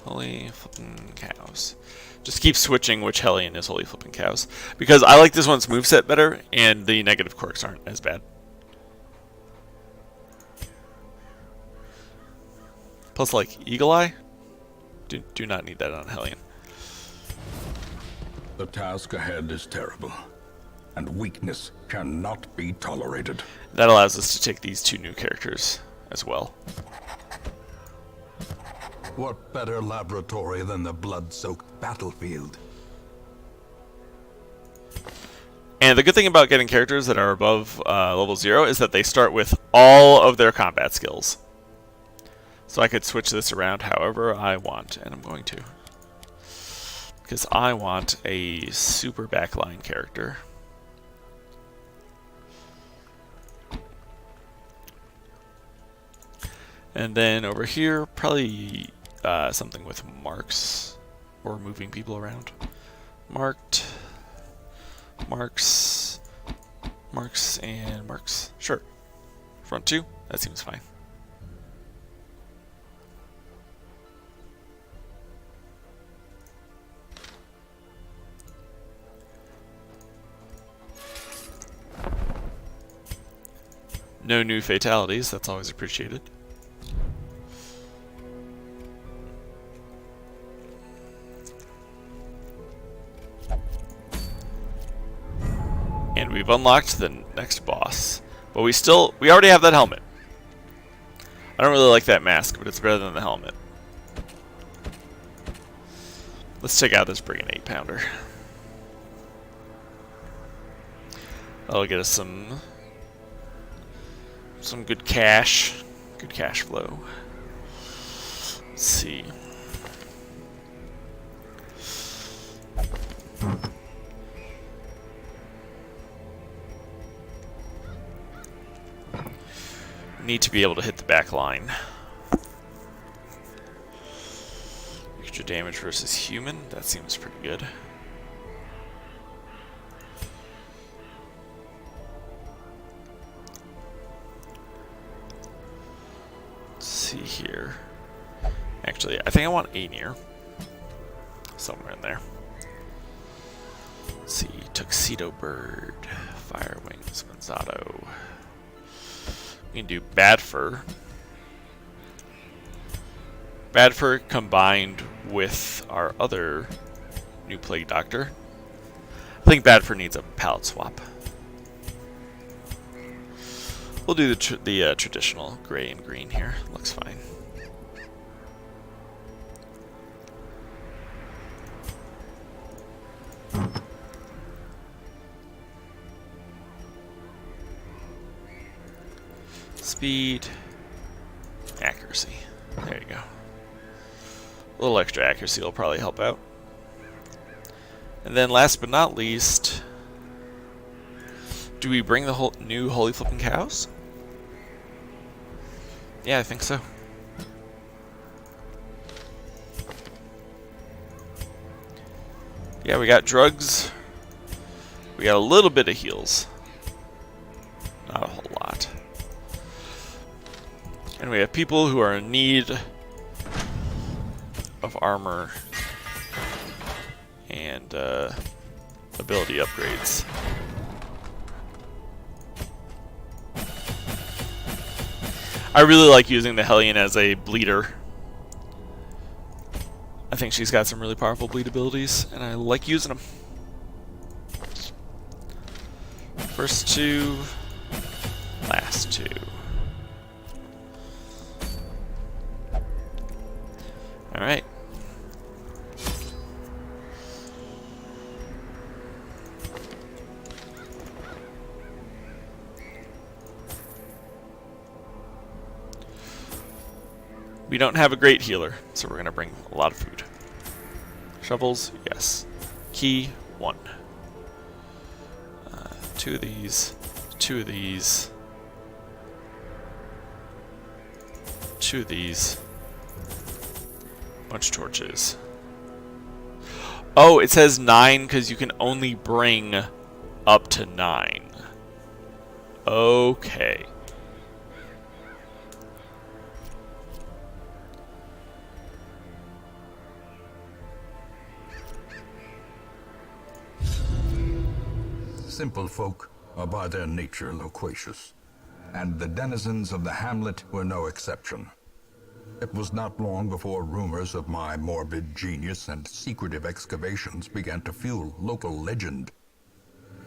Holy Flippin' Cows. Just keep switching which Hellion is Holy Flippin' Cows. Because I like this one's moveset better, and the negative quirks aren't as bad. Plus, like, Eagle Eye? Do not need that on Hellion. The task ahead is terrible, and weakness cannot be tolerated. That allows us to take these 2 new characters as well. What better laboratory than the blood-soaked battlefield? And the good thing about getting characters that are above level 0 is that they start with all of their combat skills. So I could switch this around however I want, and I'm going to. Because I want a super backline character. And then over here, probably something with marks or moving people around. Marked, marks, marks, and marks. Sure. Front 2, that seems fine. No new fatalities, that's always appreciated. And we've unlocked the next boss. But we already have that helmet. I don't really like that mask, but it's better than the helmet. Let's check out this Brigand 8-pounder. That'll get us some some good cash. Good cash flow. Let's see. Need to be able to hit the back line. Extra damage versus human. That seems pretty good. Let's see here. Actually, I think I want Aenir. Somewhere in there. Let's see. Tuxedo Bird. Fire Wings. Manzato. We can do Badfur. Badfur combined with our other new Plague Doctor. I think Badfur needs a palette swap. We'll do the traditional gray and green here. Looks fine. Speed, accuracy. There you go. A little extra accuracy will probably help out. And then last but not least, do we bring the new Holy Flippin' Cows? Yeah, I think so. Yeah, we got drugs. We got a little bit of heals. Not a whole lot. And we have people who are in need of armor and ability upgrades. I really like using the Hellion as a bleeder. I think she's got some really powerful bleed abilities, and I like using them. First two, last two. Alright. We don't have a great healer, so we're going to bring a lot of food. Shovels, yes. Key, 1. 2 of these, 2 of these, 2 of these. Bunch of torches. Oh, it says 9 because you can only bring up to 9. Okay. Simple folk are by their nature loquacious, and the denizens of the hamlet were no exception. It was not long before rumors of my morbid genius and secretive excavations began to fuel local legend.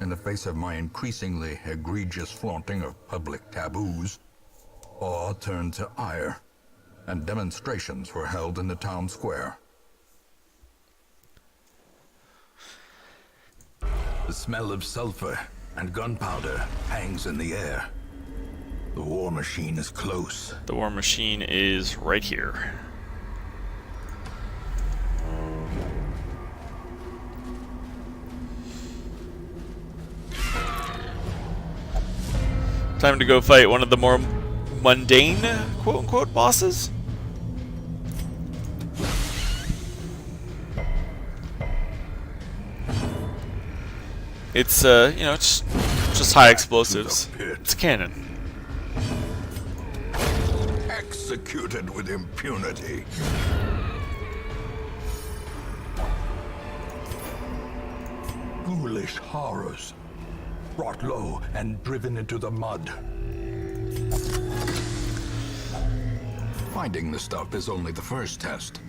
In the face of my increasingly egregious flaunting of public taboos, awe turned to ire, and demonstrations were held in the town square. The smell of sulfur and gunpowder hangs in the air. The war machine is close. The war machine is right here. Time to go fight one of the more mundane, quote-unquote, bosses. It's, you know, it's just high explosives. It's cannon. Executed with impunity. Ghoulish horrors, brought low and driven into the mud. Finding the stuff is only the first test.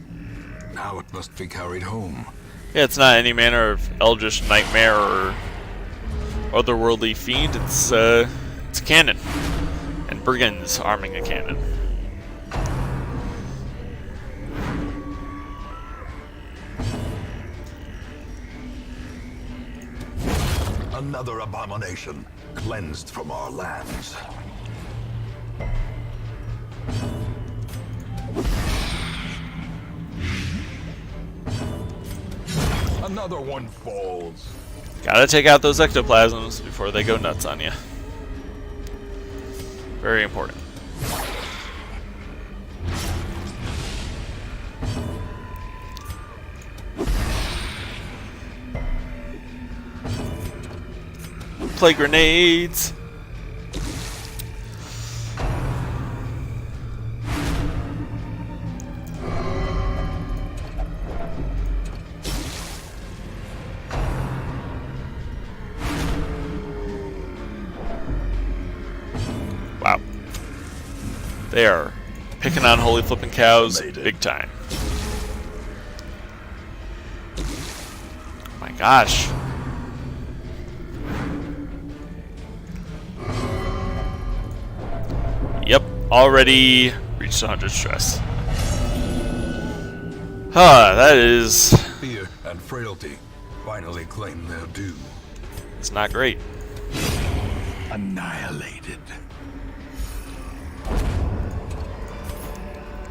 Now it must be carried home. Yeah, it's not any manner of eldritch nightmare or otherworldly fiend. It's cannon, and brigands arming a cannon. Another abomination cleansed from our lands. Another one falls. Gotta take out those ectoplasms before they go nuts on you. Very important. Play grenades. Wow. They are picking on holy flipping cows big time. Oh my gosh. Yep, already reached 100 stress. That is... Fear and frailty finally claim their due. It's not great. Annihilated.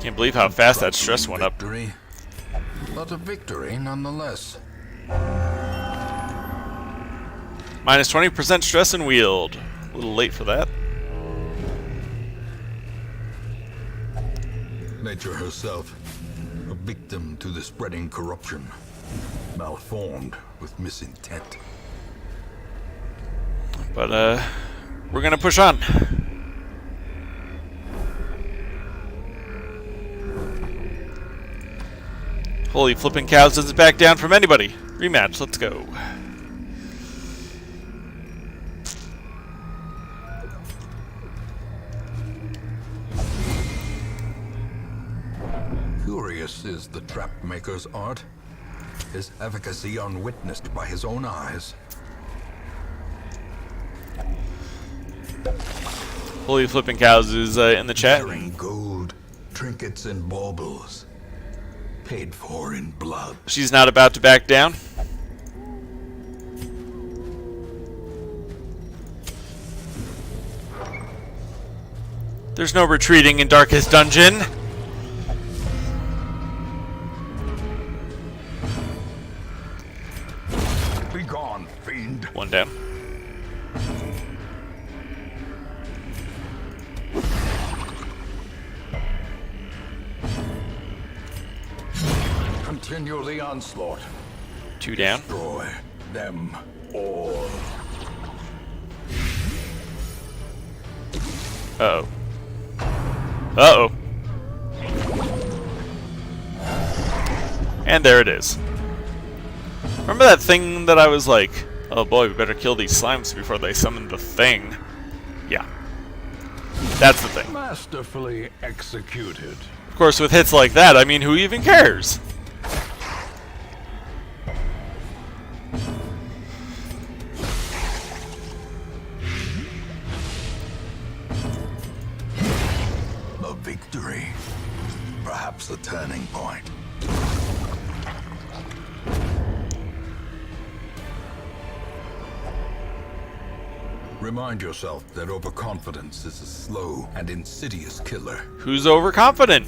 Can't believe how fast that stress went up. Victory, but a victory nonetheless. Minus 20% stress and wield. A little late for that. Nature herself, a victim to the spreading corruption, malformed with misintent. But, we're gonna push on. Holy flipping cows doesn't back down from anybody. Rematch, let's go. Curious is the trap maker's art, his efficacy unwitnessed by his own eyes. Holy flipping cows is in the chat. Bearing gold, trinkets and baubles, paid for in blood. She's not about to back down. There's no retreating in Darkest Dungeon. Be gone, fiend. One down. Continue the onslaught. Two down. Destroy them all. Uh-oh. Uh-oh. And there it is. Remember that thing that I was like, oh boy, we better kill these slimes before they summon the thing? Yeah. That's the thing. Masterfully executed. Of course, with hits like that, I mean, who even cares? A victory. Perhaps a turning point. Remind yourself that overconfidence is a slow and insidious killer. Who's overconfident?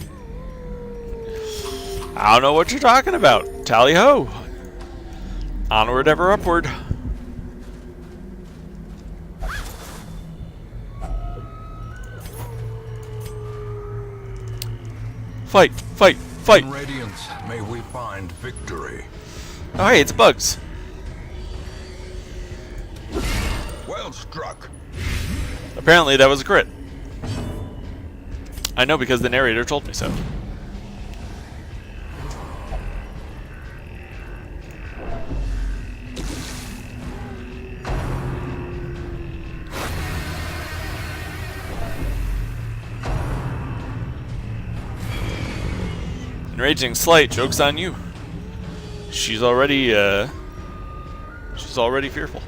I don't know what you're talking about. Tally ho. Onward, ever upward. Fight, fight, fight. In Radiance, may we find victory. Oh, hey, it's Bugs. Well struck. Apparently that was a crit. I know because the narrator told me so. Enraging Slight, joke's on you. She's already fearful.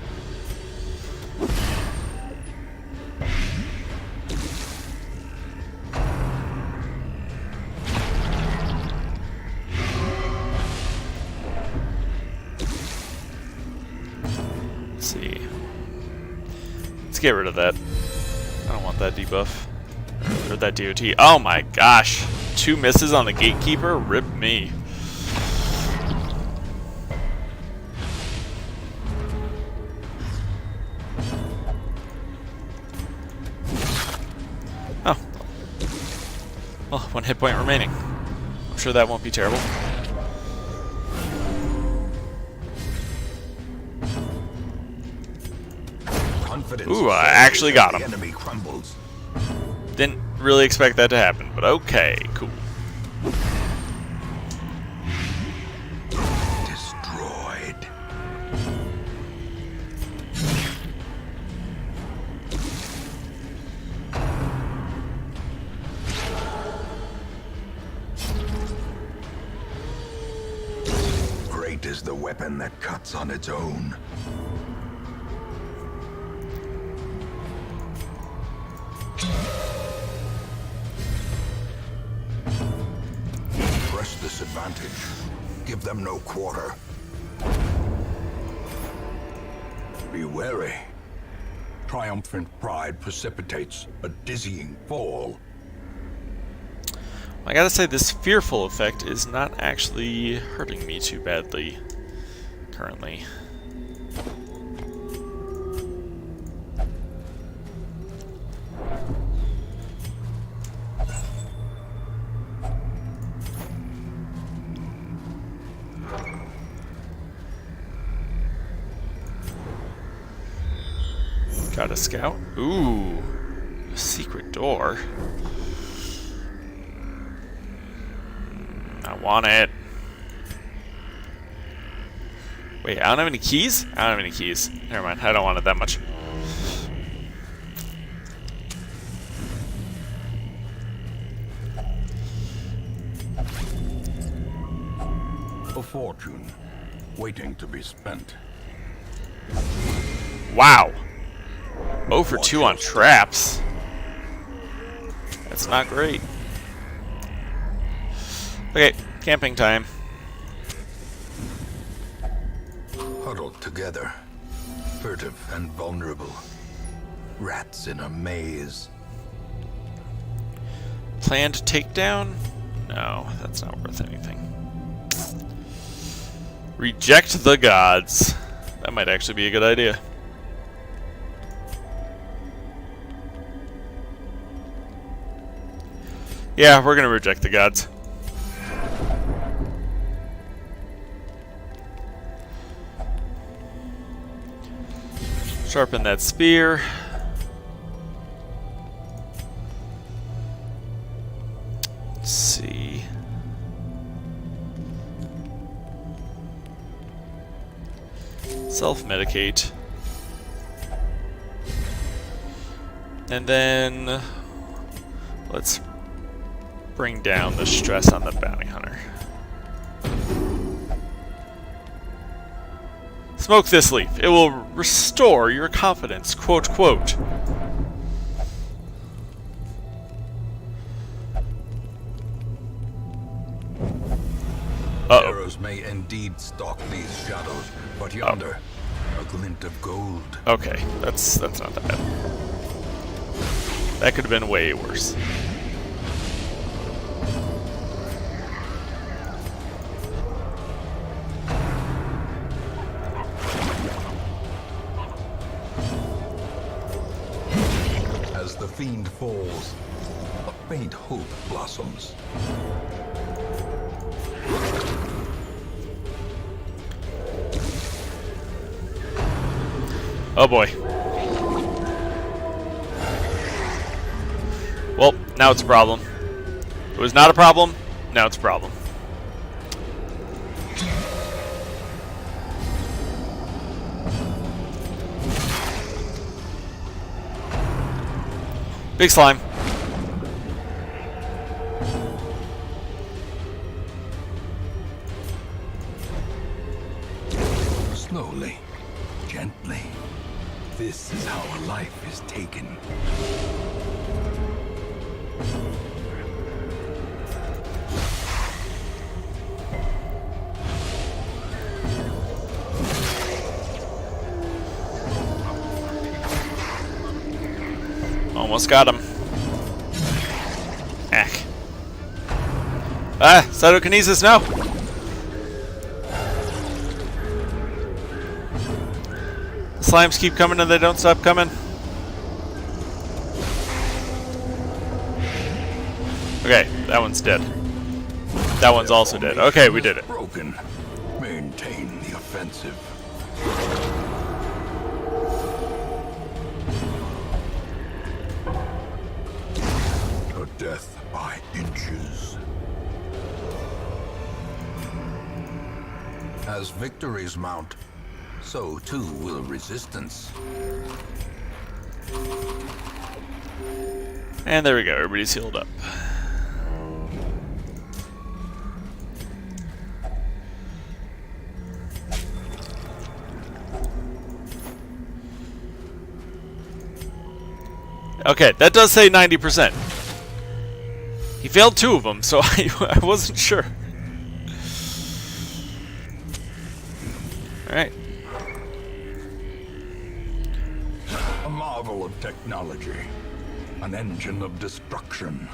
Let's see. Let's get rid of that. I don't want that debuff. Or that DOT. Oh my gosh. 2 misses on the Gatekeeper? Rip me. Well, 1 hit point remaining. I'm sure that won't be terrible. Confidence Ooh, I actually got him. the enemy crumbles. Didn't really expect that to happen, but okay, cool. Destroyed. Great is the weapon that cuts on its own. Press this advantage. Give them no quarter. Be wary. Triumphant pride precipitates a dizzying fall. I gotta say, this fearful effect is not actually hurting me too badly currently. Got a scout. Ooh, a secret door. I want it. Wait, I don't have any keys? I don't have any keys. Never mind, I don't want it that much. A fortune waiting to be spent. Wow. 0 for 2 on traps. That's not great. Okay, camping time. Huddled together, furtive and vulnerable. Rats in a maze. Planned takedown? No, that's not worth anything. Reject the gods. That might actually be a good idea. Yeah, we're gonna reject the gods. Sharpen that spear. Let's see. Self-medicate. And then let's bring down the stress on the bounty hunter. Smoke this leaf. It will restore your confidence, quote, quote. Uh-oh. Arrows may indeed stalk these shadows, but yonder, a glint of gold. Okay, that's not that bad. That could have been way worse. As the fiend falls, a faint hope blossoms. Oh boy. Well, now it's a problem. It was not a problem, now it's a problem. Big slime. Slowly, gently. This is how a life is taken. Almost got him. Ack. Ah, cytokinesis, no! The slimes keep coming and they don't stop coming. Okay, that one's dead. That one's also dead. Okay, we did it. Broken. Maintain the offensive. To death by inches. As victories mount, so too will resistance. And there we go, everybody's healed up. Okay, that does say 90%. He failed 2 of them, so I wasn't sure. Alright. A marvel of technology. An engine of destruction.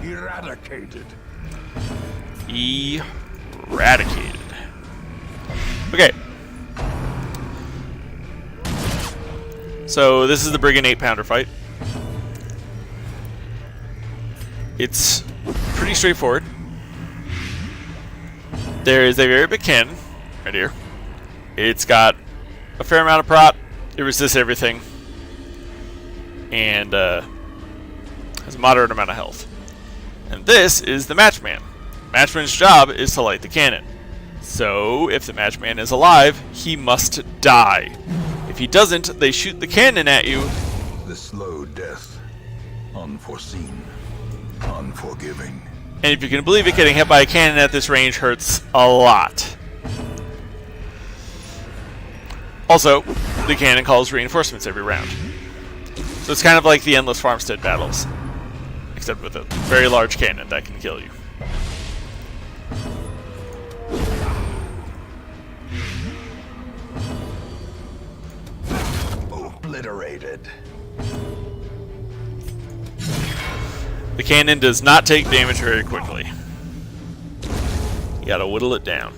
Eradicated. Eradicated. Okay. So this is the Brigand 8-pounder fight. It's pretty straightforward. There is a very big cannon right here. It's got a fair amount of prot. It resists everything. And has a moderate amount of health. And this is the Matchman. Matchman's job is to light the cannon. So if the Matchman is alive, he must die. If he doesn't, they shoot the cannon at you. The slow death. Unforeseen. Unforgiving. And if you can believe it, getting hit by a cannon at this range hurts a lot. Also, the cannon calls reinforcements every round. So it's kind of like the endless farmstead battles. Except with a very large cannon that can kill you. Obliterated. The cannon does not take damage very quickly. You gotta whittle it down.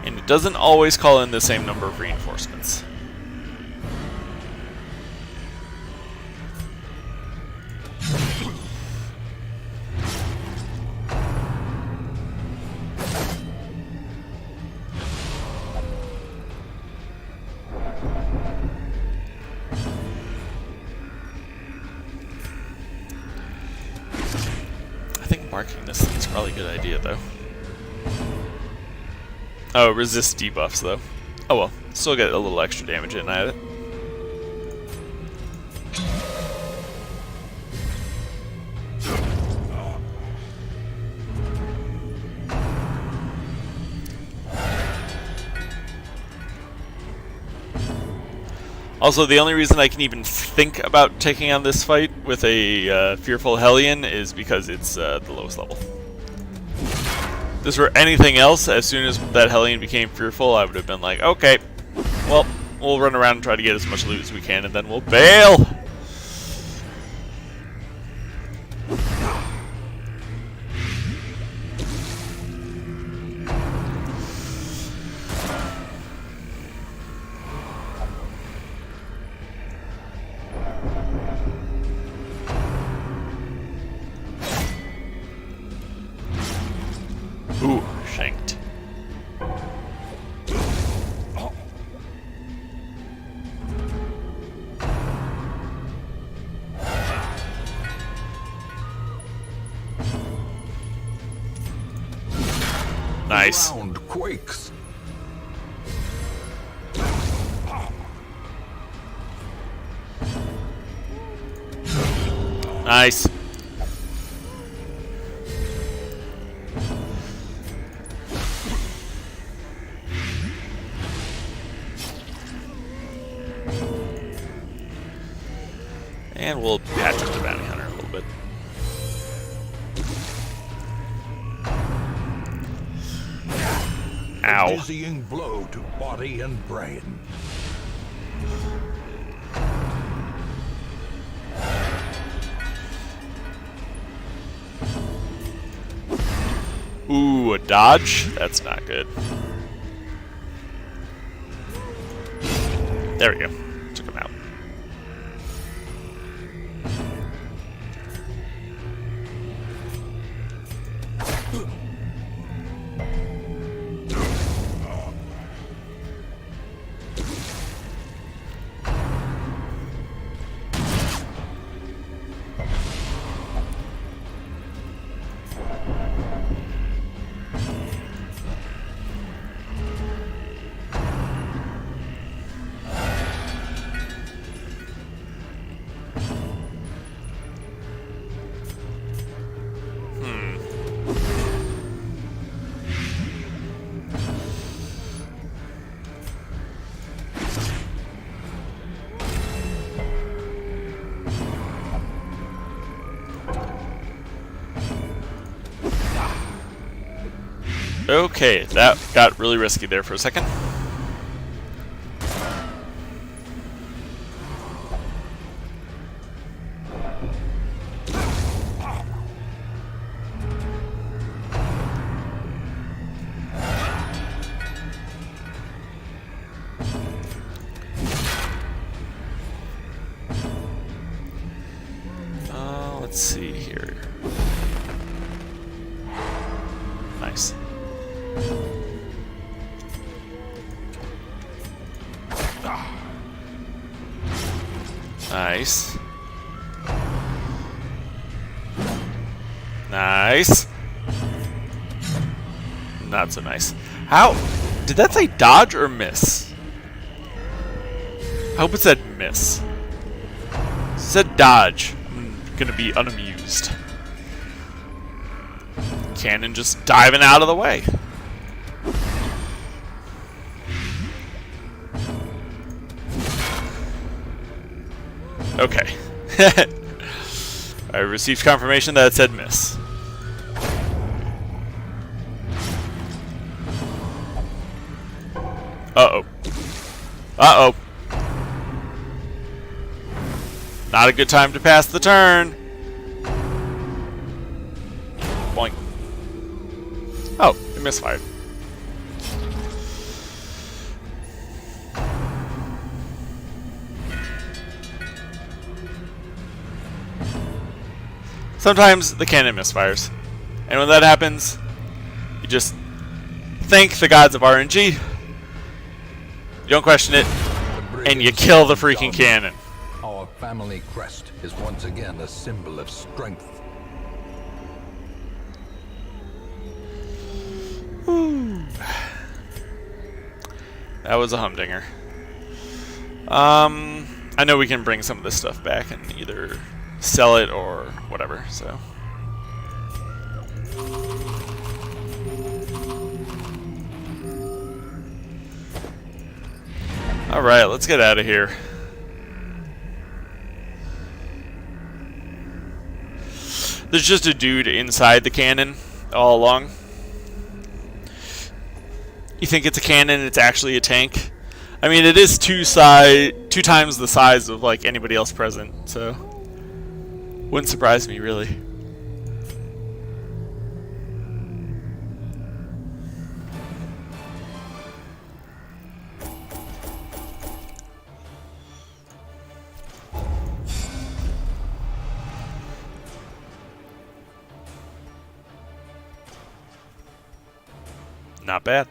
And it doesn't always call in the same number of reinforcements. I think marking this thing is probably a good idea, though. Oh, resist debuffs, though. Oh well, still get a little extra damage in at it. Also, the only reason I can even think about taking on this fight with a Fearful Hellion is because it's the lowest level. If this were anything else, as soon as that Hellion became fearful, I would have been like, okay, well, we'll run around and try to get as much loot as we can, and then we'll bail! Ooh, shanked. Nice. Ground quakes. Nice. And we'll patch up the bounty hunter a little bit. Ow. A dizzying blow to body and brain. Ooh, a dodge? That's not good. There we go. Took him out. Okay, that got really risky there for a second. Let's see here. Nice. Nice. Nice. Not so nice. How? Did that say dodge or miss? I hope it said miss. It said dodge. I'm gonna be unamused. Cannon just diving out of the way. Okay. I received confirmation that it said miss. Uh-oh. Uh-oh. Not a good time to pass the turn. Boink. Oh, it misfired. Sometimes the cannon misfires. And when that happens, you just thank the gods of RNG. You don't question it, and you kill the freaking cannon. Our family crest is once again a symbol of strength. That was a humdinger. I know we can bring some of this stuff back and either sell it or whatever, so. Alright, let's get out of here. There's just a dude inside the cannon all along. You think it's a cannon, it's actually a tank. I mean, it is two times the size of like anybody else present, so wouldn't surprise me really. Not bad.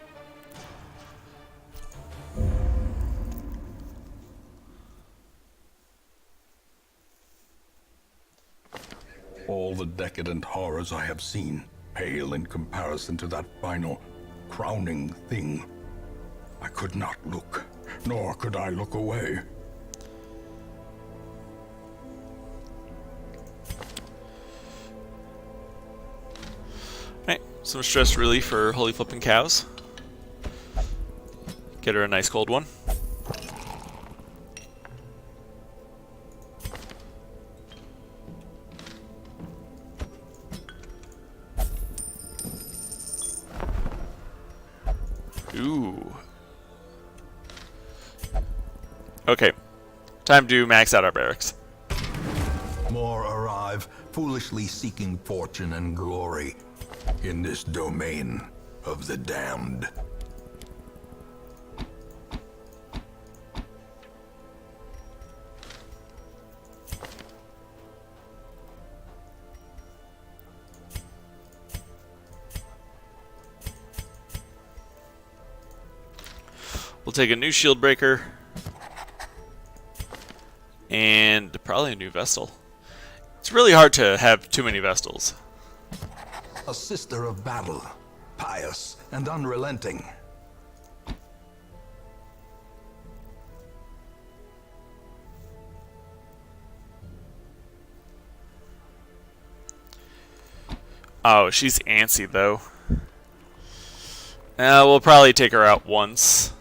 All the decadent horrors I have seen pale in comparison to that final, crowning thing. I could not look, nor could I look away. Alright, some stress relief for Holy Flippin' Cows. Get her a nice cold one. Ooh. Okay. Time to max out our barracks. More arrive, foolishly seeking fortune and glory. in this domain of the damned. We'll take a new shield breaker. And probably a new Vestal. It's really hard to have too many Vestals. A sister of battle, pious and unrelenting. Oh, she's antsy though. We'll probably take her out once.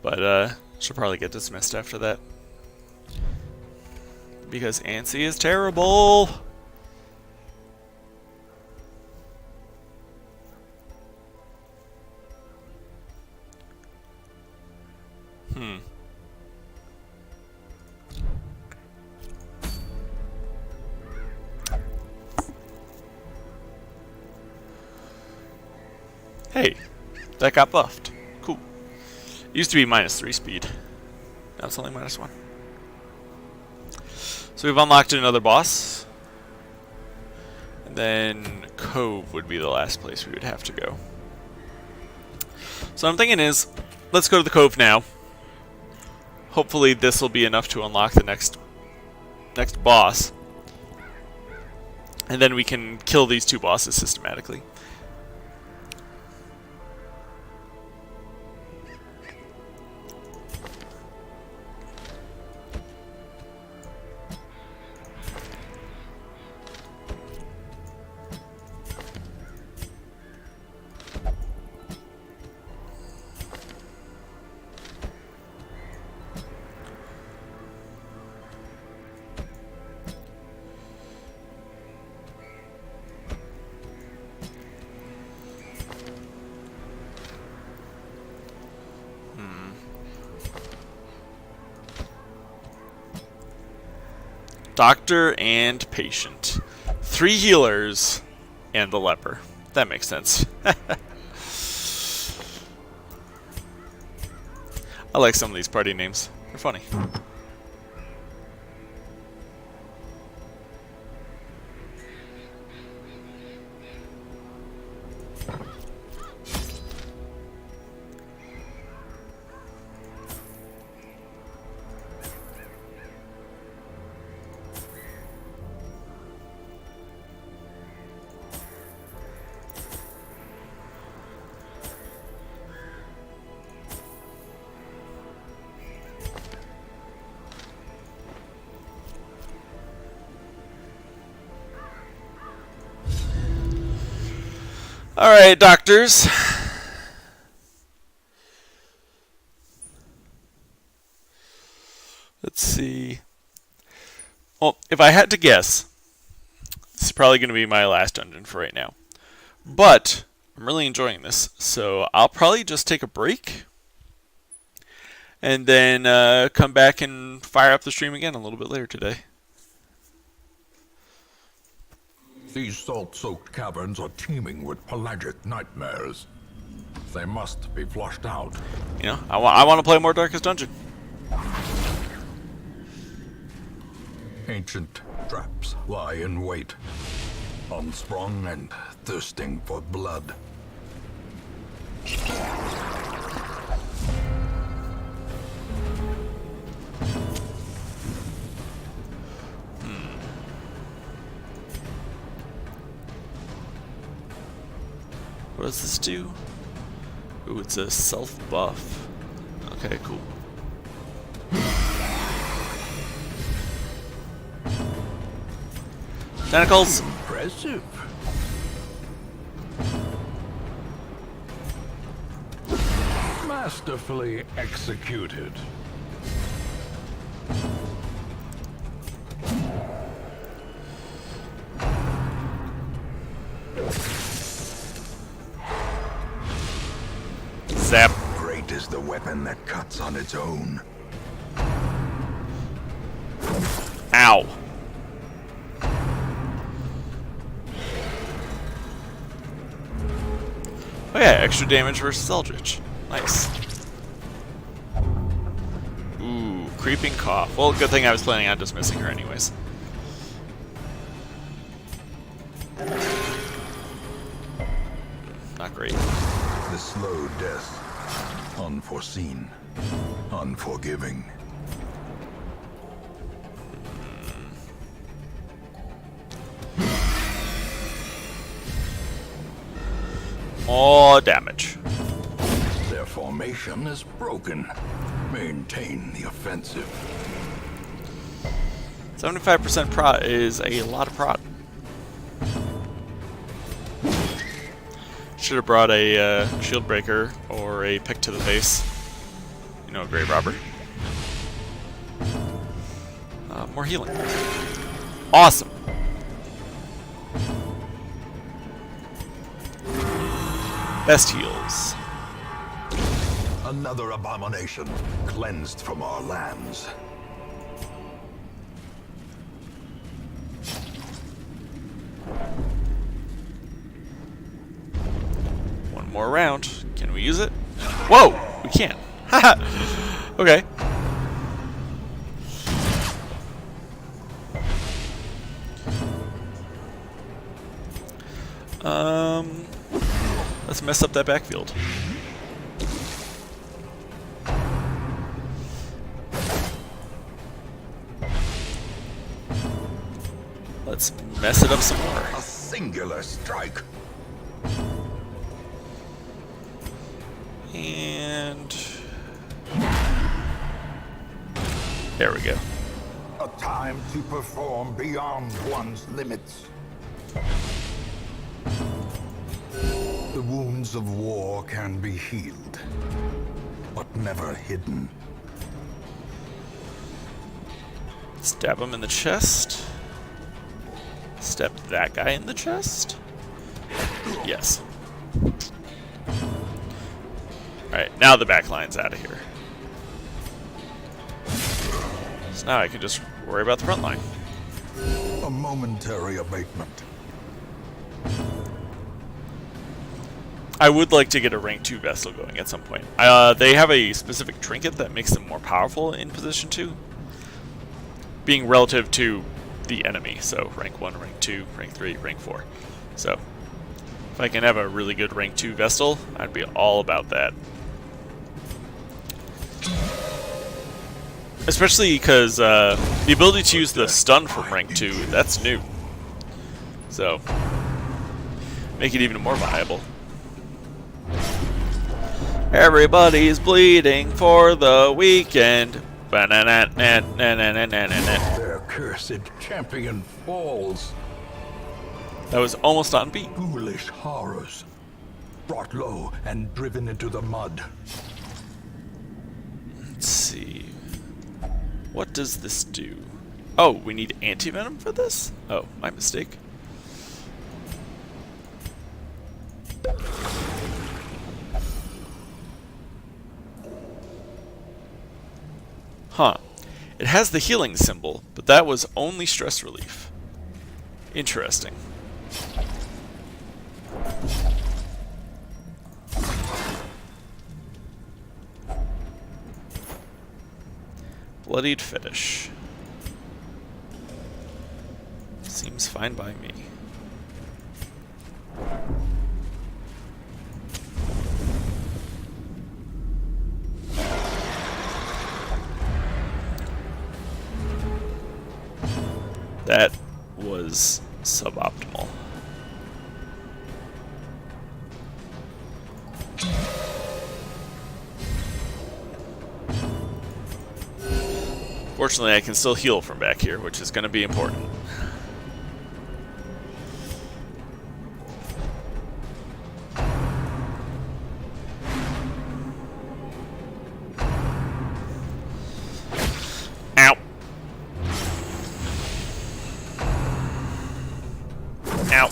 But she'll probably get dismissed after that. Because antsy is terrible. Hey, that got buffed. Cool. Used to be -3 speed. Now it's only -1. So we've unlocked another boss. And then Cove would be the last place we would have to go. So what I'm thinking is, let's go to the Cove now. Hopefully this will be enough to unlock the next boss. And then we can kill these two bosses systematically. Doctor and patient. 3 healers and the leper. That makes sense. I like some of these party names. They're funny. Alright, doctors. Let's see. Well, if I had to guess, this is probably going to be my last dungeon for right now. But I'm really enjoying this, so I'll probably just take a break. And then come back and fire up the stream again a little bit later today. These salt-soaked caverns are teeming with pelagic nightmares. They must be flushed out. You know, I want to play more Darkest Dungeon. Ancient traps lie in wait, unsprung and thirsting for blood. What does this do? Ooh, it's a self-buff. Okay, cool. Tentacles! Impressive. Masterfully executed. Zap. Great is the weapon that cuts on its own. Ow. Ow! Oh yeah, extra damage versus Eldritch. Nice. Ooh, creeping cough. Well, good thing I was planning on dismissing her anyways. Not great. The slow death. Unforeseen. Unforgiving. More damage. Their formation is broken. Maintain the offensive. 75% prot is a lot of prot. Should have brought a shield breaker or a pick to the face. You know, a grave robber. More healing. Awesome. Best heals. Another abomination cleansed from our lands. One more round. Can we use it? Whoa! We can. Haha! Okay. Let's mess up that backfield. Let's mess it up some more. A singular strike. And there we go. A time to perform beyond one's limits. The wounds of war can be healed, but never hidden. Stab him in the chest. Stab that guy in the chest. Yes. Alright, now the back line's out of here. So now I can just worry about the front line. A momentary abatement. I would like to get a rank 2 Vestal going at some point. They have a specific trinket that makes them more powerful in position 2, being relative to the enemy. So rank 1, rank 2, rank 3, rank 4. So if I can have a really good rank 2 Vestal, I'd be all about that. Especially because the ability to use the stun from rank 2, that's new. So make it even more viable. Everybody's bleeding for the weekend. Their cursed champion falls. That was almost on beat. Foolish horrors. Brought low and driven into the mud. Let's see. What does this do? Oh, we need anti-venom for this? Oh, my mistake. Huh. It has the healing symbol, but that was only stress relief. Interesting. Bloodied fetish. Seems fine by me. That was suboptimal. Fortunately, I can still heal from back here, which is going to be important. Ow. Ow.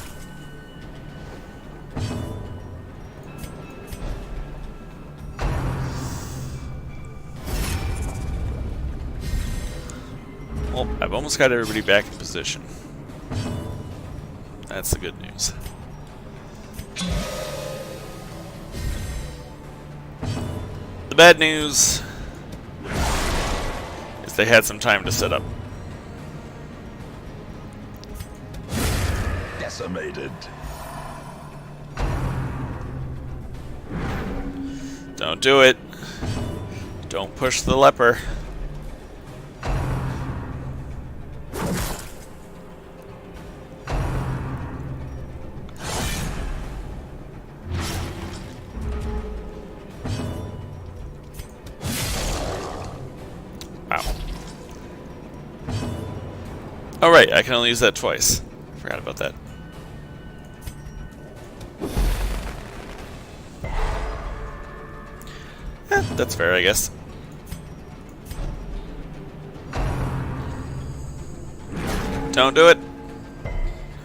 Well, I've almost got everybody back in position. That's the good news. The bad news is they had some time to set up. Decimated. Don't do it. Don't push the leper. Wow. Oh right, I can only use that twice. Forgot about that. That's fair, I guess. Don't do it.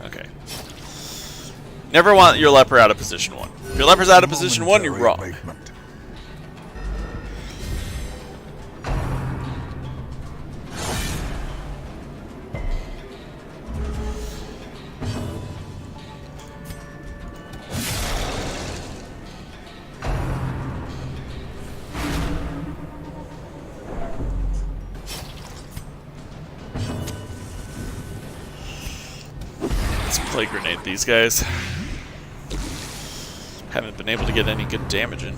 Okay. Never want your leper out of position 1. If your leper's out of position 1, you're wrong. Awakening. Let's play grenade these guys. Haven't been able to get any good damage in.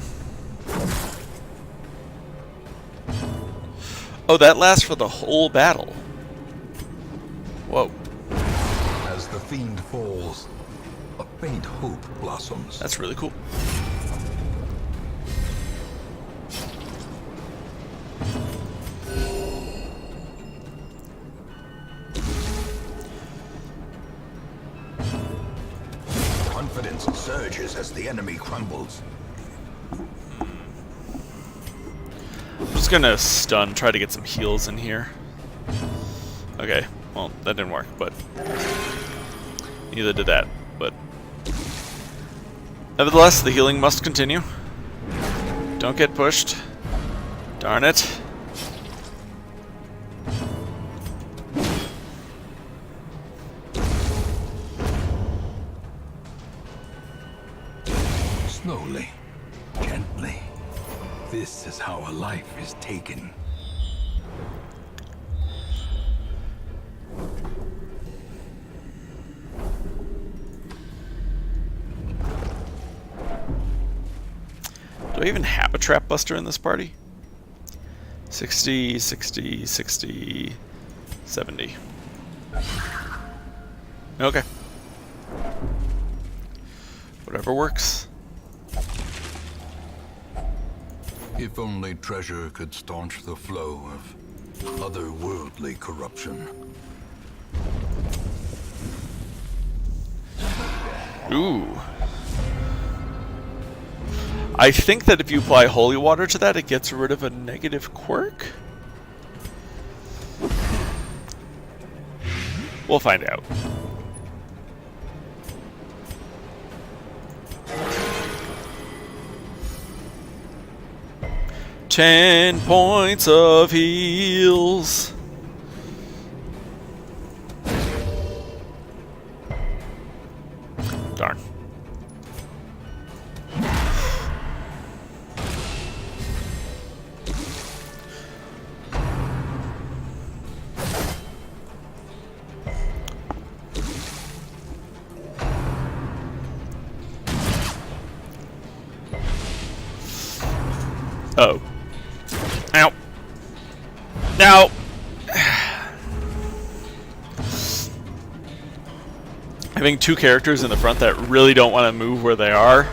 Oh, that lasts for the whole battle. Whoa. As the fiend falls, a faint hope blossoms. That's really cool. Confidence surges as the enemy crumbles. I'm just gonna stun, try to get some heals in here. Okay, well, that didn't work, but neither did that, but nevertheless, the healing must continue. Don't get pushed. Darn it. Slowly, gently. This is how a life is taken. Do I even have a trap buster in this party? 60, 60, 60, 70. Okay. Whatever works. If only treasure could staunch the flow of otherworldly corruption. Ooh. I think that if you apply holy water to that, it gets rid of a negative quirk? We'll find out. Ten points of heals. Darn. Uh oh. Ow. Now. Having two characters in the front that really don't want to move where they are,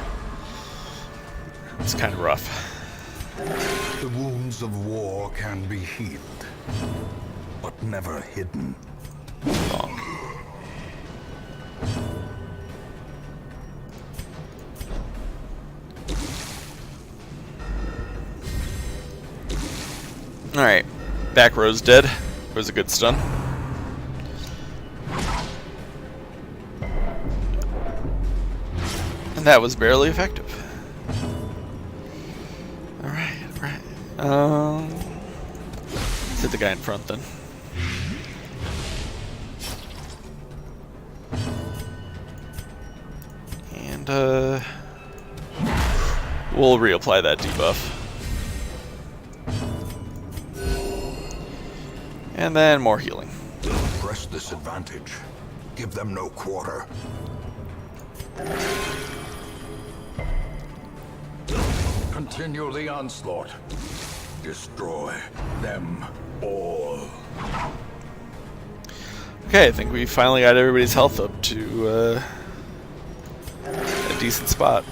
it's kind of rough. The wounds of war can be healed, but never hidden. Wrong. Alright. Back row's dead. It was a good stun. And that was barely effective. Alright, alright. Let's hit the guy in front then. We'll reapply that debuff. And then more healing. Press this advantage. Give them no quarter. Continue the onslaught. Destroy them all. Okay, I think we finally got everybody's health up to a decent spot.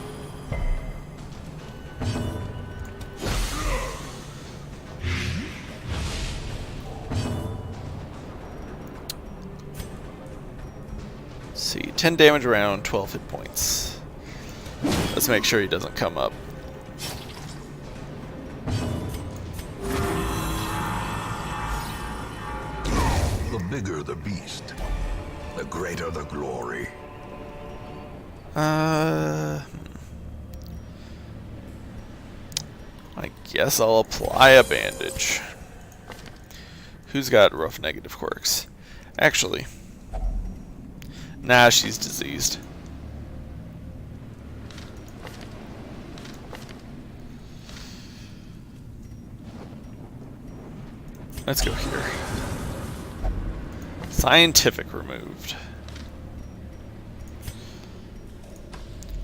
Let's see, 10 damage around, 12 hit points. Let's make sure he doesn't come up. The bigger the beast, the greater the glory. I guess I'll apply a bandage. Who's got rough negative quirks? Actually, nah, she's diseased. Let's go here. Scientific removed.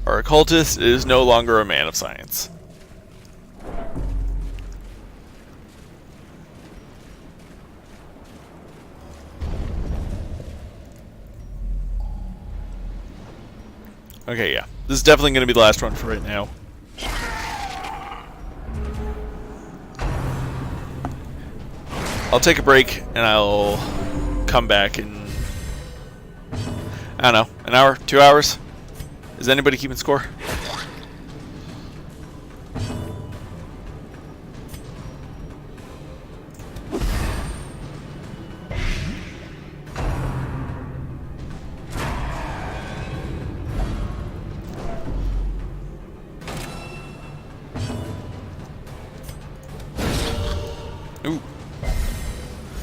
Our occultist is no longer a man of science. Okay, yeah. This is definitely going to be the last one for right now. I'll take a break and I'll come back in, I don't know, an hour, 2 hours? Is anybody keeping score? Ooh.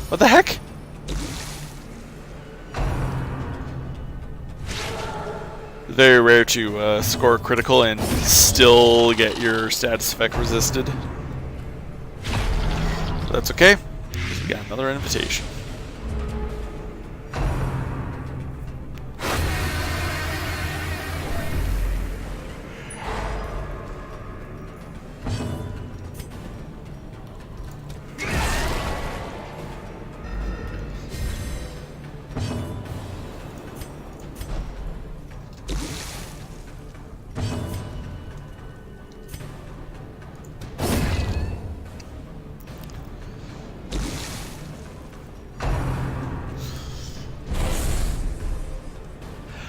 What the heck? Very rare to score critical and still get your status effect resisted. But that's okay. We got another invitation.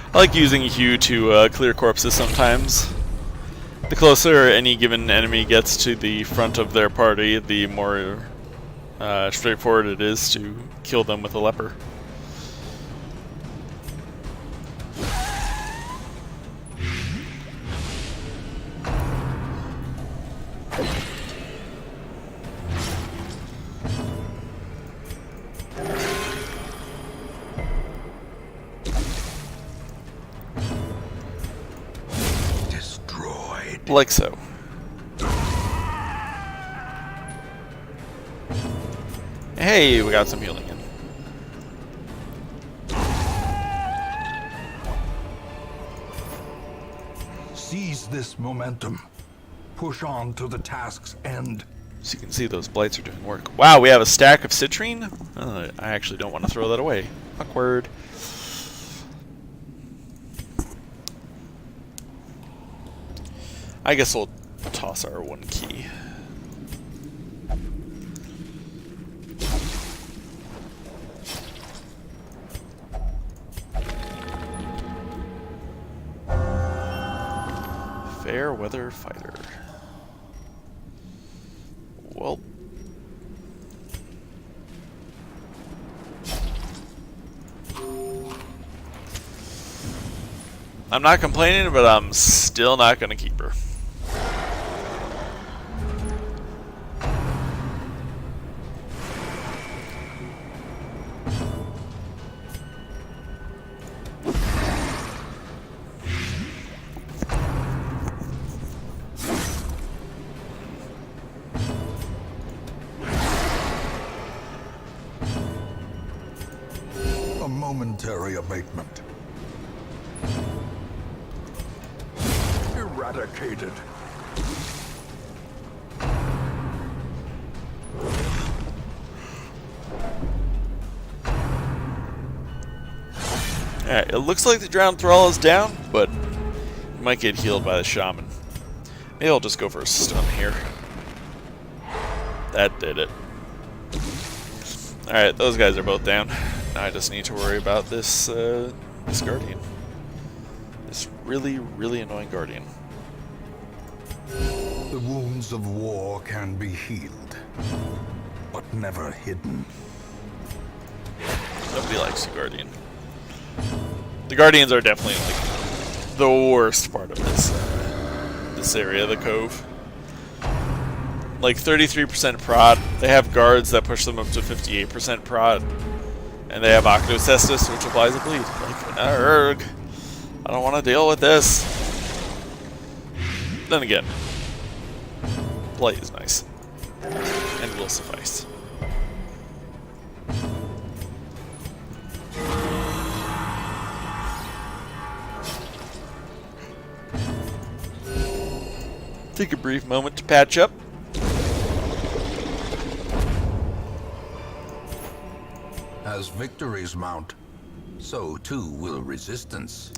I like using Hue to clear corpses sometimes. The closer any given enemy gets to the front of their party, the more straightforward it is to kill them with a leper. Like so. Hey, we got some healing in. Seize this momentum. Push on to the task's end. So you can see those blights are doing work. Wow, we have a stack of citrine? I actually don't want to throw that away. Awkward. I guess we'll toss our one key. Fair weather fighter. Well, I'm not complaining, but I'm still not going to keep her. momentary abatement. Eradicated. Alright, it looks like the drowned thrall is down, but he might get healed by the shaman. Maybe I'll just go for a stun here. That did it. Alright, those guys are both down. Now I just need to worry about this this guardian. This really, really annoying guardian. The wounds of war can be healed, but never hidden. Nobody likes the guardian. The guardians are definitely like the worst part of this area, the cove. Like 33% prod. They have guards that push them up to 58% prod, and they have Octocestus, which applies a bleed. Like, arg, I don't want to deal with this. Then again, Blight is nice and will suffice. Take a brief moment to patch up. As victories mount, so too will resistance.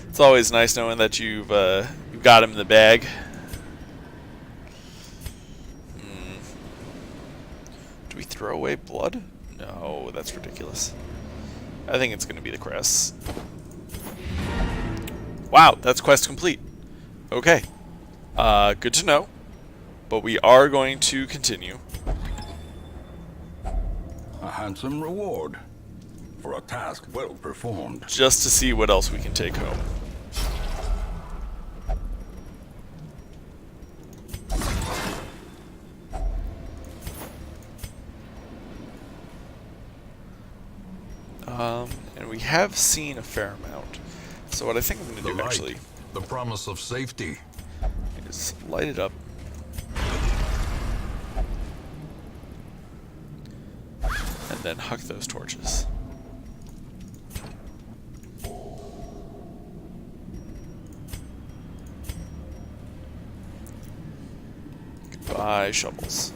It's always nice knowing that you've got him in the bag. Do we throw away blood? No, that's ridiculous. I think it's going to be the crests. Wow, that's quest complete. Okay. Good to know. But we are going to continue. A handsome reward for a task well performed. Just to see what else we can take home. And we have seen a fair amount. So what I think I'm going to do actually The promise of safety. is light it up. And then huck those torches. Goodbye, shovels.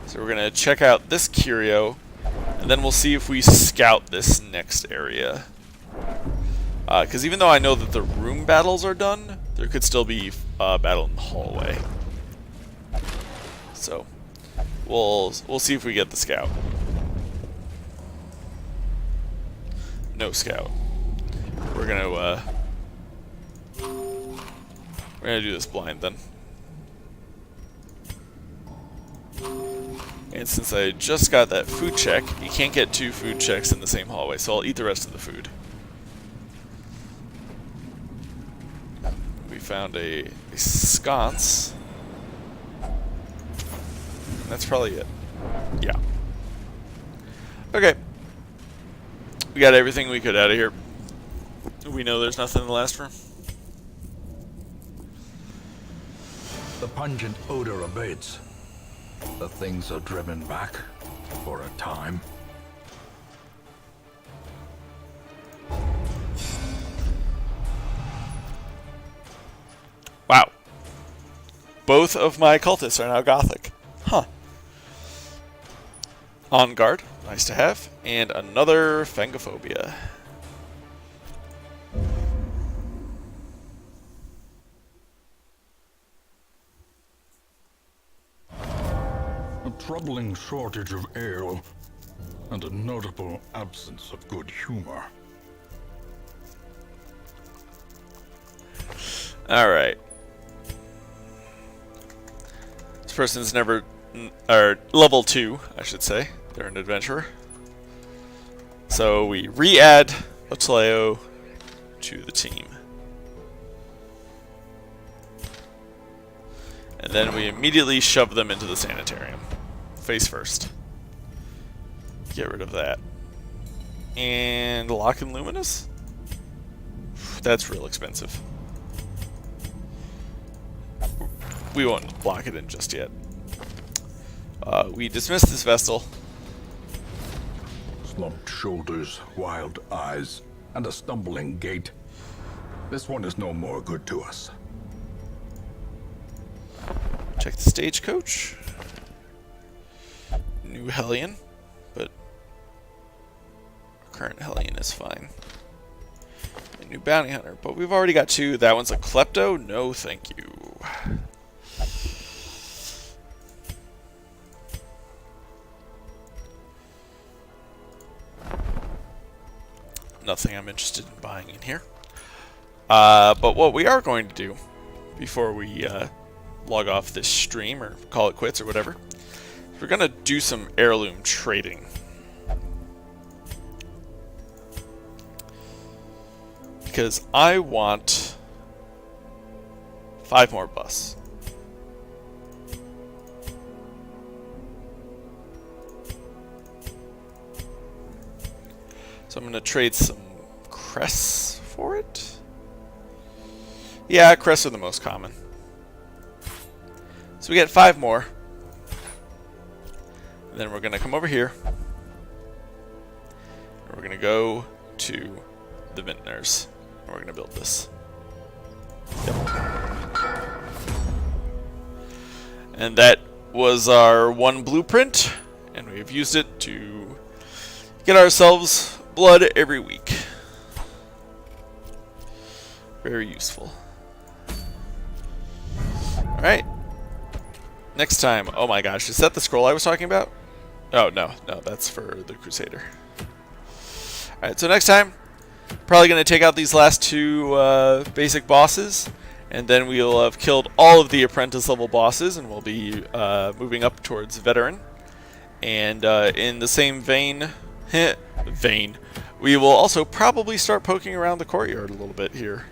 So we're gonna check out this curio, and then we'll see if we scout this next area. Because even though I know that the room battles are done, there could still be a battle in the hallway. So we'll see if we get the scout. No scout. We're gonna do this blind then. And since I just got that food check, you can't get 2 food checks in the same hallway, so I'll eat the rest of the food. We found a sconce. And that's probably it. Yeah. Okay. We got everything we could out of here. We know there's nothing in the last room. The pungent odor abates. The things are driven back for a time. Wow. Both of my cultists are now gothic. Huh. On guard. Nice to have. And another Fangophobia. A troubling shortage of ale and a notable absence of good humor. Alright. This person's never... or level 2, I should say. They're an adventurer. So we re-add Otleo to the team. And then we immediately shove them into the sanitarium. Face first. Get rid of that. And Lock and Luminous? That's real expensive. We won't lock it in just yet. We dismiss this Vestal. slumped shoulders, wild eyes, and a stumbling gait. This one is no more good to us. Check the stagecoach. New Hellion, but current Hellion is fine. A new Bounty Hunter, but we've already got 2. That one's a Klepto? No, thank you. Nothing I'm interested in buying in here. But what we are going to do before we log off this stream or call it quits or whatever, we're going to do some heirloom trading. Because I want 5 more busts. So I'm going to trade some crests for it. Yeah, crests are the most common. So we get 5 more. And then we're going to come over here. And we're going to go to the vintners. And we're going to build this. Yep. And that was our 1 blueprint. And we've used it to get ourselves blood every week. Very useful. Alright. Next time. Oh my gosh, is that the scroll I was talking about? Oh, no, that's for the Crusader. Alright, so next time, probably going to take out these last 2 basic bosses, and then we'll have killed all of the apprentice level bosses, and we'll be moving up towards veteran. And in the same vein, we will also probably start poking around the courtyard a little bit here.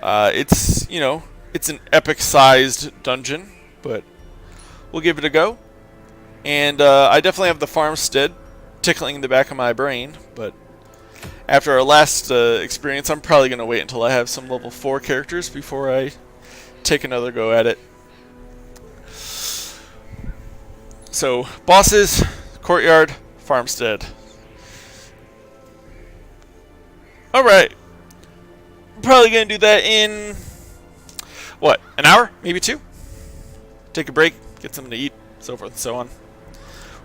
It's, you know, it's an epic-sized dungeon, but we'll give it a go. And I definitely have the farmstead tickling in the back of my brain, but after our last experience, I'm probably going to wait until I have some level 4 characters before I take another go at it. So, bosses, courtyard, farmstead. Alright. We're probably going to do that in, what, an hour? Maybe 2? Take a break, get something to eat, so forth and so on.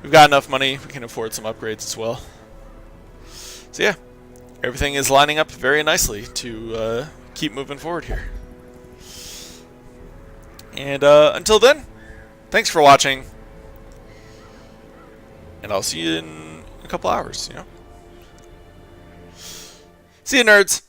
We've got enough money, we can afford some upgrades as well. So yeah, everything is lining up very nicely to keep moving forward here. And until then, thanks for watching. And I'll see you in a couple hours, you know. See you, nerds!